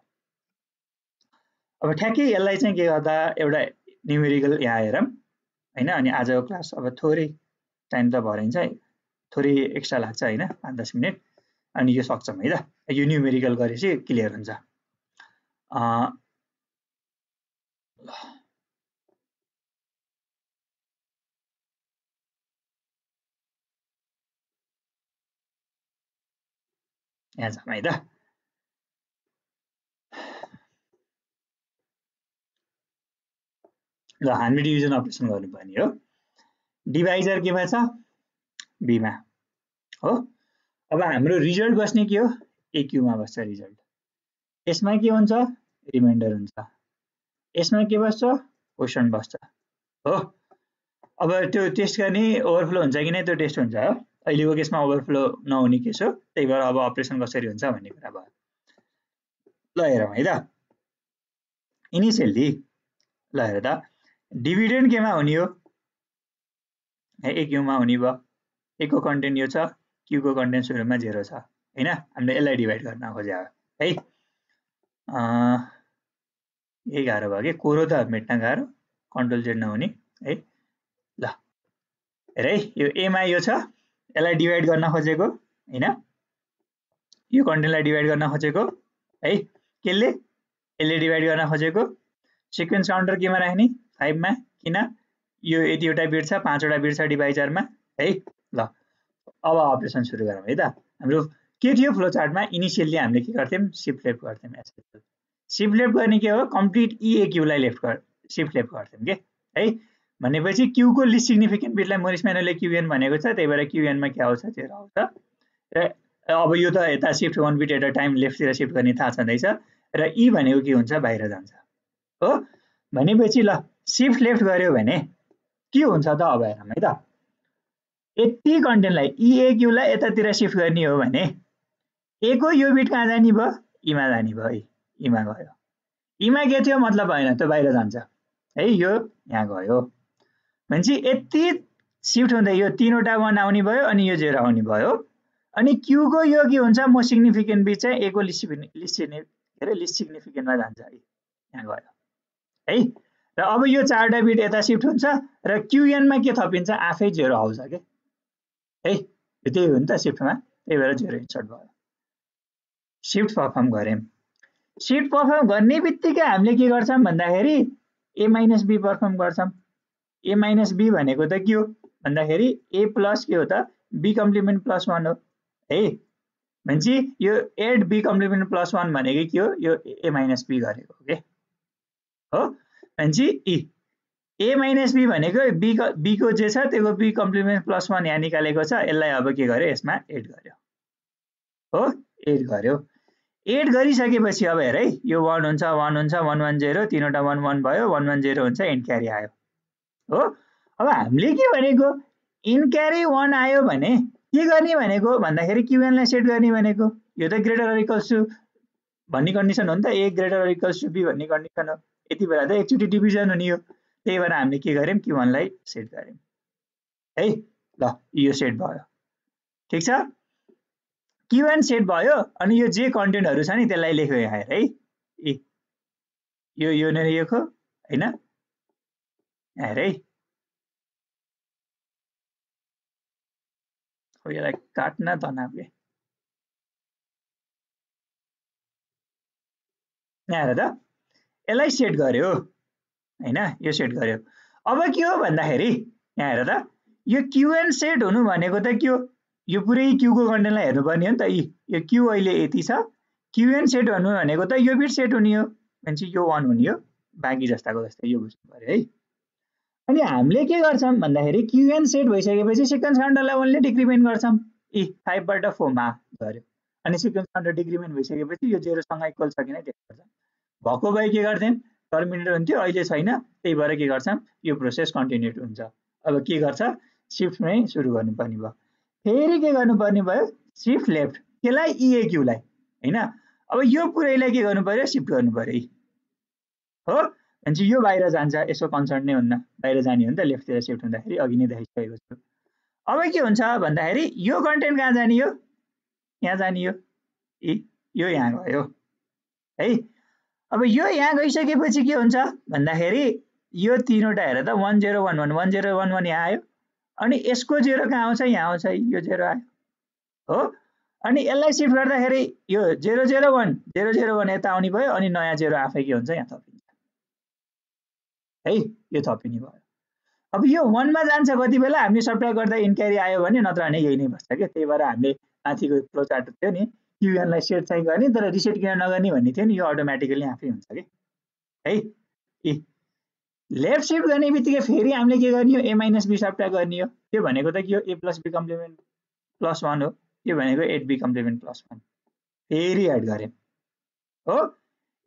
अब ठ्याक्कै यसलाई चाहिँ के गर्दा एउटा न्युमेरिकल यहाँ हेरौं हैन अनि आजको क्लास अब थोरै टाइम त भरिन्छ थोरै एक्स्ट्रा लाग्छ हैन 5-10 मिनेट अनि यो सक्छौं है त यो न्युमेरिकल गरेपछि क्लियर हुन्छ यहाँ जाम है त ल हामी डिभिजन अपरेसन गर्नुपर्ने हो डिभाइजर केमा छ b मा हो अब हाम्रो रिजल्ट बस्ने के हो AQ मा बस्छ रिजल्ट यसमा के हुन्छ रिमाइन्डर हुन्छ यसमा के बस्छ क्वेशन बस्छ हो अब त्यो टेस्ट गर्ने ओभरफ्लो हुन्छ कि नै त्यो टेस्ट हुन्छ हो अहिलेको केसमा ओभरफ्लो नहुने केस हो त्यही भएर अब अपरेसन कसरी हुन्छ भन्ने कुरा भयो ल हेरौँ है त इनिशियली ल हेर त डिभिडेन्ड केमा हुने हो AQ मा हुने भयो A को कन्टेन्ट यो छ Q को कन्टेन्ट सुरुमा 0 छ हैन हामीले यसलाई डिभाइड गर्न खोज्या हो है यही गाह्रो भयो के कोरो त मेट्न गाह्रो कन्ट्रोल Z नहुने है ल हेर है यो A मा यो छ यसलाई डिभाइड गर्न खोजेको हैन यो कन्टेन्टलाई डिभाइड गर्न खोजेको है केले यसले डिभाइड गर्न खोजेको सिक्वेन्स काउन्टर केमा राख्ने 5 मा किन यो यतिवटा बिट छ 5 वटा बिट छ डिभाइजरमा है ल अब अपरेसन सुरु गरौँ है त हाम्रो के थियो फ्लो चार्टमा इनिशियली हामीले के गर्थ्यौं शिफ्ट लेफ्ट गर्थ्यौं एसएसएल शिफ्ट लेफ्ट गर्ने के हो कम्प्लिट EAQ लाई लेफ्ट शिफ्ट लेफ्ट गर्थ्यौं के है भनेपछि Q को लिस्ट सिग्निफिकेन्ट बिटलाई मोरिस म्यानुअलले QN भनेको छ त्यही भएर QN मा के आउँछ 0 आउँछ र अब यो त यता shift 1 bit at a time left तिर शिफ्ट गर्ने थाहा छँदैछ र E भनेको के हुन्छ बाहिर जान्छ हो भनेपछि ल शिफ्ट लेफ्ट गर्यो भने के हुन्छ त अब हेरौँ है त यति कन्टेन्टलाई EAQ लाई यतातिर शिफ्ट गर्ने हो भने A को यो बिट कहाँ जाने भयो E मा जाने भयो है E मा गयो E मा के थियो मतलब हैन त्यो बाहिर जान्छ है यो यहाँ गयो भनेपछि यति शिफ्ट हुँदै यो 3 वटा 1 आउने भयो अनि यो 0 आउने भयो अनि Q को यो के हुन्छ म सिग्निफिकेन्ट बिट चाहिँ A को लिस्ट सिग्निफिकेन्टमा जान्छ है यहाँ गयो है र अब यो 4 बिट यता शिफ्ट हुन्छ र QN मा के थपिन्छ आफै 0 आउँछ के है त्यही हो नि त शिफ्टमा त्यही भएर 0 इन्सर्ट भयो शिफ्ट परफर्म गरेम शिफ्ट परफर्म गर्ने बित्तिकै हामीले के गर्छौं भन्दाखेरि A - B परफर्म गर्छौं A - B भनेको त के हो भन्दाखेरि A प्लस के हो त B कम्प्लिमेन्ट प्लस 1 हो है भनेपछि यो एड B कम्प्लिमेन्ट प्लस 1 भनेको के हो यो A - B गरेको हो के हो भनेपछि A - B भनेको B को जे छ त्यसको B कम्प्लिमेन्ट प्लस 1 यहाँ निकालेको छ यसलाई अब के गर्यो यसमा एड गर्यो हो एड गर्यो एड गरिसकेपछि अब हेर है यो 1 हुन्छ 1 हुन्छ 1 1 0 तीनवटा 1 1 भयो 1 1 0 हुन्छ एन्ड क्यारी आयो हो अब हामीले के भनेको इन क्यारी 1 आयो भने के गर्ने भनेको भन्दाखेरि QN लाई सेट गर्ने भनेको यो त ग्रेटर अर इक्वल्स टु भन्ने कन्डिसन हो नि त, A greater or equals to B भन्ने कन्डिसन हो। यति बेला त एकचोटि डिभिजन हुने हो, त्यही भएर हामीले के गर्यौं Q1 लाई सेट गर्यौं है। ल यो सेट भयो, ठीक छ। Q1 सेट भयो, अनि यो जे कन्टेन्टहरु छ नि त्यसलाई लेख्यो यहाँ हेर है। यो नै लेखो हैन, हेर है। हो यसलाई काट्न तनावले, यहाँ हेर त, यसलाई सेट गर्यो हैन, यो सेट गर्यो। अब के हो भन्दाखेरि यहाँ हेर त, यो Q1 सेट हुनु भनेको त के हो, यो पुरै Q को कन्टेन्टलाई हेर्नुपर्ने हो नि त। यो Q अहिले यति छ, Q1 सेट हुनु भनेको त यो बिट सेट हुने हो, भनेपछि यो 1 हुने हो, बाँकी जस्ताको जस्तै यो बुझ्नु पर्यो है। अनि हामीले के गर्छौं भन्दाखेरि Q1 सेट भइसकेपछि सिक्वेन्स काउन्टरलाई ओन्ली डिक्रिमेन्ट गर्छौं। 5 बाट 4 मा गर्यो, अनि सिक्वेन्स काउन्टर डिक्रिमेन्ट भइसकेपछि यो 0 सँग इक्वल छ कि नै टेस्ट गर्छौं। भएको भए के गर्थ्यौं, टर्मिनेट हुन्थ्यो, अहिले छैन, त्यही भएर के गर्छौं, यो प्रोसेस कन्टिन्यू हुन्छ। अब के गर्छ, शिफ्टमै सुरु गर्नुपर्ने भयो। फेरि के गर्नुपर्ने भयो, शिफ्ट लेफ्ट, केलाई EAQ लाई हैन। अब यो पुरैलाई के गर्नु पर्यो, शिफ्ट गर्नु पर्यो हो। भनेपछि यो बाहिर जान्छ, यसो कन्सर्न नै हुन्न, बाहिर जाने हो नि त लेफ्टतिर शिफ्ट हुँदाखेरि, अघि नै देखाइसकेको छु। अब के हुन्छ भन्दाखेरि यो कन्टेन्ट कहाँ जाने हो, यहाँ जाने हो, यो यहाँ गयो है। अब यो यहाँ गइसकेपछि के हुन्छ भन्दाखेरि यो तीनवटा हेर त, 1 0 1 1 1 0 1 1 यहाँ आयो, अनि यसको 0 कहाँ आउँछ, यहाँ आउँछ, यो 0 आयो हो। अनि यसलाई शिफ्ट गर्दाखेरि यो 0 0 1 0 0 1 यता आउने भयो, अनि नयाँ 0 आफै के हुन्छ, यहाँ थपिन्छ है, यो थपिने भयो। अब यो 1 मा जान्छ कति बेला, हामीले सब्ट्र्याक्ट गर्दा इन क्यारी आयो भने, नत्र भने यही नै बस्छ के। त्यही भएर हामीले माथिको फ्लो चार्ट थियो नि, Q1 लाई सेट चाहिँ गर्ने तर रिसेट किन नगर्ने भन्ने थियो नि, यो अटोमेटिकली आफै हुन्छ के है। लेफ्ट शिफ्ट गर्ने बित्तिकै फेरि हामीले के गर्ने हो, A - B सब्ट्र्याक्ट गर्ने हो। त्यो भनेको त के हो, A + B कम्प्लिमेन्ट +1 हो, त्यो भनेको 8B कम्प्लिमेन्ट +1 फेरि एड गर्यौं हो।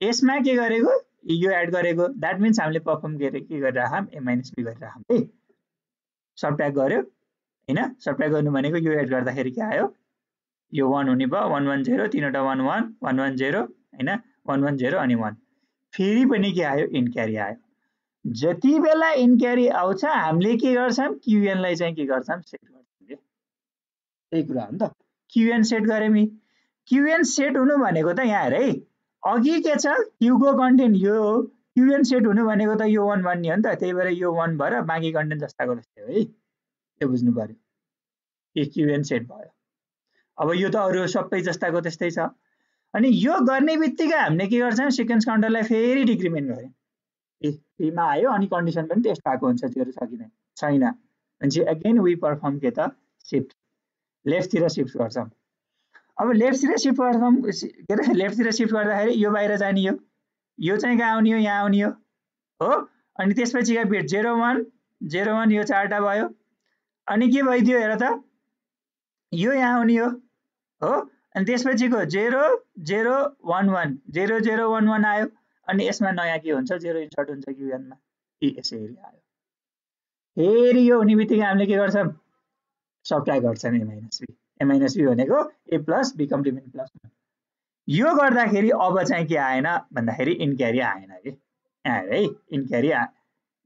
यसमा के गरेको, यो एड गरेको, दैट मिन्स हामीले परफर्म के गरिराखौं, A - B गरिराखौं है। सब्ट्र्याक्ट गर्यो हैन, सब्ट्र्याक्ट गर्नु भनेको यो एड गर्दाखेरि के आयो, यो 1 हुने भयो, 1 1 0, तीनवटा 1 1 1 1 0 हैन, 1 1 0 अनि 1, फेरि पनि के आयो, इन क्यारी आयो। जति बेला इन क्यारी आउँछ हामीले के गर्छौं, Q1 लाई चाहिँ के गर्छौं, सेट गर्छौं के। त्यही कुरा हो नि त, Q1 सेट गरेमी। Q1 सेट हुनु भनेको त यहाँ हेर है, अघि के छ, Q को कन्टेन्ट यो हो, Q1 सेट हुनु भनेको त यो 1 बन्ने हो नि त, त्यही भएर यो 1 भएर बाँकी कन्टेन्ट जस्ताको जस्तै हो है, त्यो बुझ्नु पर्यो। यो Q1 सेट भयो। अब यो त अरु सबै जस्ताको त्यस्तै छ। अनि यो गर्ने बित्तिकै हामीले के गर्छौं, सिक्वेन्स काउन्टरलाई फेरि डिक्रिमेन्ट गर्यौं। 3 मा आयो, अनि कन्डिसन पनि टेस्ट भएको हुन्छ, 0 छ कि छैन, भनेपछि अगेन वी परफर्म के त, शिफ्ट लेफ्टतिर शिफ्ट गर्छौं। अब लेफ्टतिर शिफ्ट गर्छौं, के अरे लेफ्टतिर शिफ्ट गर्दाखेरि यो बाहिर जाने हो, यो चाहिँ कहाँ आउने हो, यहाँ आउने हो। अनि त्यसपछिका बिट 0 1 0 1 यो 4टा भयो, अनि के भइदियो हेर त, यो यहाँ आउने हो। अनि त्यसपछिको 0 0 1 1 0 0 1 1 आयो, अनि यसमा नयाँ के हुन्छ, 0 इन्सर्ट हुन्छ Q1 मा, यसरी आयो। फेरि यो हुने बित्तिकै हामीले के गर्छौं, सब्ट्र्याक्ट गर्छौं A - B। A - B भनेको A + B कम्प्लिमेन्ट +1। यो गर्दाखेरि अब चाहिँ के आएन भन्दाखेरि इन क्यारी आएन के। यहाँ हेर है, इन क्यारी यहाँ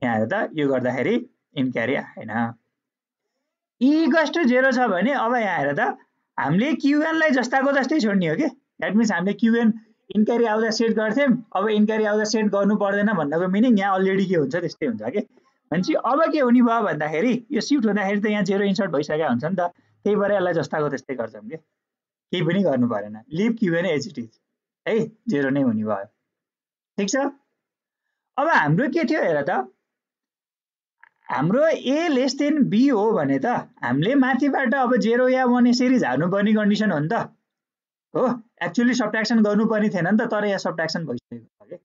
हेर त, यो गर्दाखेरि इन क्यारी आएन। E = 0 छ भने अब यहाँ हेर त, हामीले Q1 लाई जस्ताको जस्तै छोड्ने हो के। दैट मिन्स हामीले Q1 इन क्यारी आउँदा सेट गर्थ्यौं, अब इन क्यारी आउँदा सेट गर्नु पर्दैन भन्नको मिनिङ यहाँ अलरेडी के हुन्छ, त्यस्तै हुन्छ के। भनेपछि अब के हुने भयो भन्दाखेरि यो शिफ्ट हुँदाखेरि त यहाँ 0 इन्सर्ट भइसकेको हुन्छ नि त, त्यही भएर यसलाई जस्ताको त्यस्तै गर्छौं के, केही पनि गर्नु परेन, leave Q1 as it is है, 0 नै हुने भयो, ठीक छ। अब हाम्रो के थियो हेर त, हाम्रो A < B हो भने त हामीले माथिबाट अब 0 या 1 यसरी झार्नु पर्ने कन्डिसन हो नि त हो। एक्चुअली सब्ट्र्याक्सन गर्नु पर्ने थिएन नि त, तर यहाँ सब्ट्र्याक्सन भइसकेको छ के,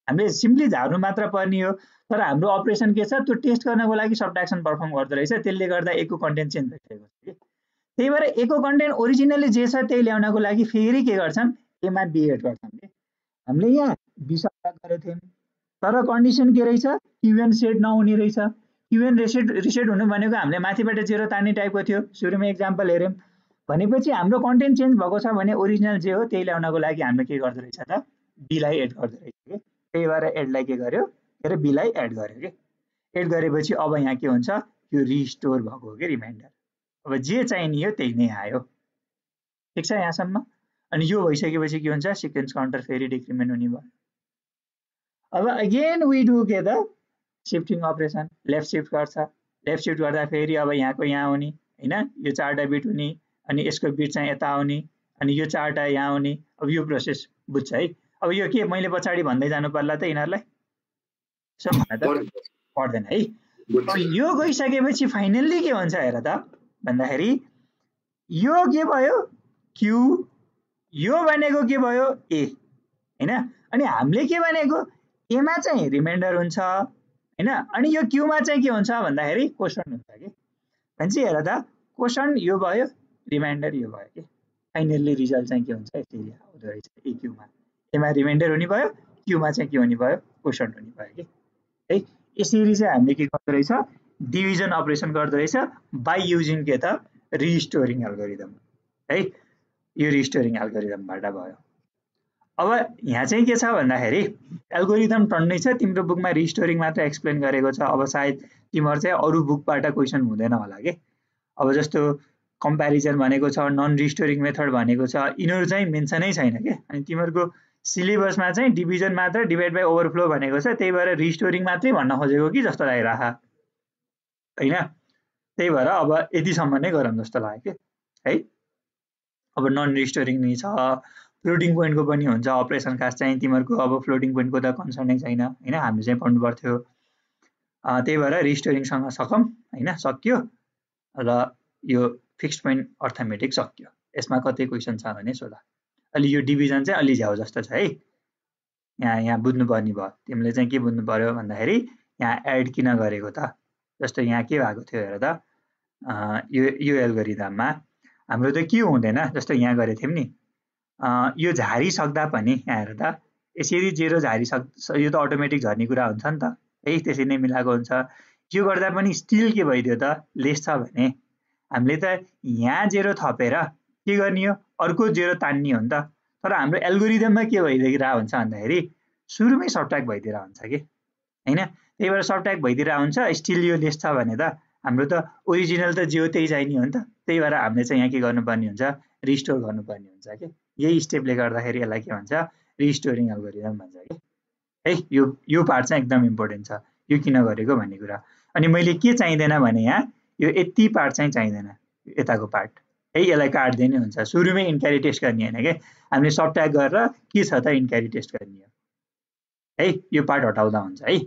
हामीले सिम्पली झार्नु मात्र पर्ने हो। तर हाम्रो अपरेसन के छ, त्यो टेस्ट गर्नको लागि सब्ट्र्याक्सन परफर्म गर्दै रहेछ, त्यसले गर्दा A को कन्टेन्ट चेन्ज भइसकेको छ के। त्यही भएर A को कन्टेन्ट ओरिजिनली जे छ त्यही ल्याउनको लागि फेरि के गर्छौं, A मा B एड गर्छौं के। हामीले यहाँ B सब्ट्र्याक्ट गरेको थियौं, तर कन्डिसन के रहेछ, Q1 सेट नहुने रहेछ। Q1 रिसेट हुनु भनेको हामीले माथिबाट 0 तान्ने टाइपको थियो, सुरुमा एक्जाम्पल हेर्यौं भनेपछि हाम्रो कन्टेन्ट चेन्ज भएको छ भने ओरिजिनल जे हो त्यही ल्याउनको लागि हामीले के गर्दो रहेछ त बीलाई एड गर्दो रहेछ के त्यही भएर एडलाई के गर्यो के अरे बीलाई एड गर्यो के एड गरेपछि अब यहाँ के हुन्छ यो रिस्टोर भएको हो के रिमाइन्डर अब जे चाहिने हो त्यही नै आयो ठीक छ यहाँसम्म अनि यो भइसकेपछि के हुन्छ सिक्वेन्स काउन्टर फेरि डिक्रिमेन्ट हुने भयो अब अगेन वी डु के त शिफ्टिङ अपरेसन लेफ्ट शिफ्ट गर्छ लेफ्ट शिफ्ट गर्दा फेरि अब यहाँको यहाँ आउने हैन यो 4टा बिट हुने अनि यसको बिट चाहिँ यता आउने अनि यो 4टा यहाँ आउने अब यो प्रोसेस बुझ्छ है अब यो के मैले पछाडी भन्दै जानु पर्ला त यिनीहरुलाई सो भन्न त पर्दैन है अब यो गइसकेपछि फाइनल्ली के हुन्छ हेर त भन्दाखेरि यो के भयो क्यू यो भनेको के भयो ए हैन अनि हामीले के भनेको ए मा चाहिँ रिमाइन्डर हुन्छ हैन अनि यो क्यू मा चाहिँ के हुन्छ भन्दाखेरि क्वोशन्ट हुन्छ के भन्छ हेर त क्वोशन्ट यो भयो रिमाइन्डर यो भयो के फाइनल्ली रिजल्ट चाहिँ के हुन्छ यसरी आउँदो रहेछ ए क्यू मा ए मा रिमाइन्डर हुने भयो क्यू मा चाहिँ के हुने भयो क्वोशन्ट हुने भयो के है यसरी चाहिँ हामीले के गर्दो रहेछ डिभिजन अपरेसन गर्दो रहेछ बाइ युजिङ के त रिस्टोरिङ एल्गोरिदम है यो रिस्टोरिङ एल्गोरिदमबाट भयो अब यहाँ चाहिँ के छ भन्दाखेरि एल्गोरिदम टन्नै छ तिम्रो बुकमा रिस्टोरिङ मात्र एक्सप्लेन गरेको छ अब सायद तिम्रो चाहिँ अरु बुकबाट क्वेशन हुँदैन होला के अब जस्तो कम्प्यारिजन भनेको छ नन रिस्टोरिङ मेथड भनेको छ यिनीहरु चाहिँ मेन्सनै छैन के अनि तिमीहरुको सिलेबसमा चाहिँ डिभिजन मात्र डिभाइड बाइ ओभरफ्लो भनेको छ त्यही भएर रिस्टोरिङ मात्रै भन्न खोजेको कि जस्तो लागिराख हैन त्यही भएर अब यतिसम्म नै गरौँ जस्तो लाग्यो के है अब नन रिस्टोरिङ नै छ फ्लोटिङ पोइन्टको पनि हुन्छ अपरेसन खास चाहिँ तिमीहरुको अब फ्लोटिङ पोइन्टको त कन्सर्नै छैन हैन हामीले चाहिँ पढ्नु पर्थ्यो त्यही भएर रिस्टोरिङ सँग सकम हैन सक्यो र यो फिक्स्ड पोइन्ट अर्थमेटिक सक्यो यसमा कतै क्वेशन छ भने सोध अलि यो डिभिजन चाहिँ अलि झ्याउ जस्तो छ है यहाँ बुझ्नु पर्ने भयो तिमीले चाहिँ के बुझ्नु पर्यो भन्दाखेरि यहाँ एड किन गरेको त जस्तो यहाँ के भएको थियो हेर त यो एल्गोरिदममा हाम्रो त के हुँदैन जस्तो यहाँ गरे थियौ नि यो झारी सक्दा पनि यहाँ हेर त यसरी जेरो झारी यो त अटोमेटिक झर्ने कुरा हुन्छ नि त है त्यसरी नै मिलाएको हुन्छ यो गर्दा पनि स्टिल के भइदियो त लेस छ भने हामीले त यहाँ जेरो थपेर के गर्ने हो अर्को जेरो तान्ने हो नि त तर हाम्रो एल्गोरिदममा के भइदिरा हुन्छ भन्दाखेरि सुरुमै सबट्र्याक्ट भइदिरा हुन्छ के हैन त्यही भएर सबट्र्याक्ट भइदिरा हुन्छ स्टिल यो लेस छ भने त हाम्रो त ओरिजिनल त जे हो त्यही चाहिने हो नि त त्यही भएर हामीले चाहिँ यहाँ के गर्नुपर्ने हुन्छ रिस्टोर गर्नुपर्ने हुन्छ के यही स्टेपले गर्दाखेरि यसलाई के भन्छ रिस्टोरिङ एल्गोरिदम भन्छ के है यो पार्ट चाहिँ एकदम इम्पोर्टेन्ट छ यो किन गरेको भन्ने कुरा अनि मैले के चाहिदैन भने यहाँ यो यति पार्ट चाहिँ चाहिदैन यताको पार्ट है यसलाई काट्दै नै हुन्छ सुरुमै इन्क्यारी टेस्ट गर्ने हैन के हामीले सबट्र्याक्ट गरेर के छ त इन्क्यारी टेस्ट गर्ने हो है यो पार्ट हटाउँदा हुन्छ है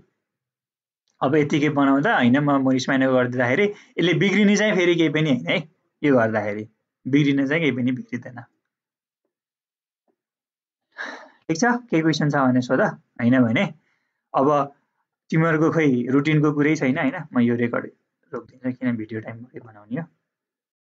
अब यतिकै बनाउँदा हैन म मोरिस माइनर गर्दिँदाखेरि यसले बिग्रिने चाहिँ फेरि केही पनि हैन है यो गर्दाखेरि बिग्रिने चाहिँ केही पनि बिग्रिदैन ठीक छ के क्वेशन छ भने सोध हैन भने अब तिमीहरुको खै रुटिनको कुरै छैन हैन म यो रेकर्ड रोक्दिन्छु किन भिडियो टाइम बनाउने हो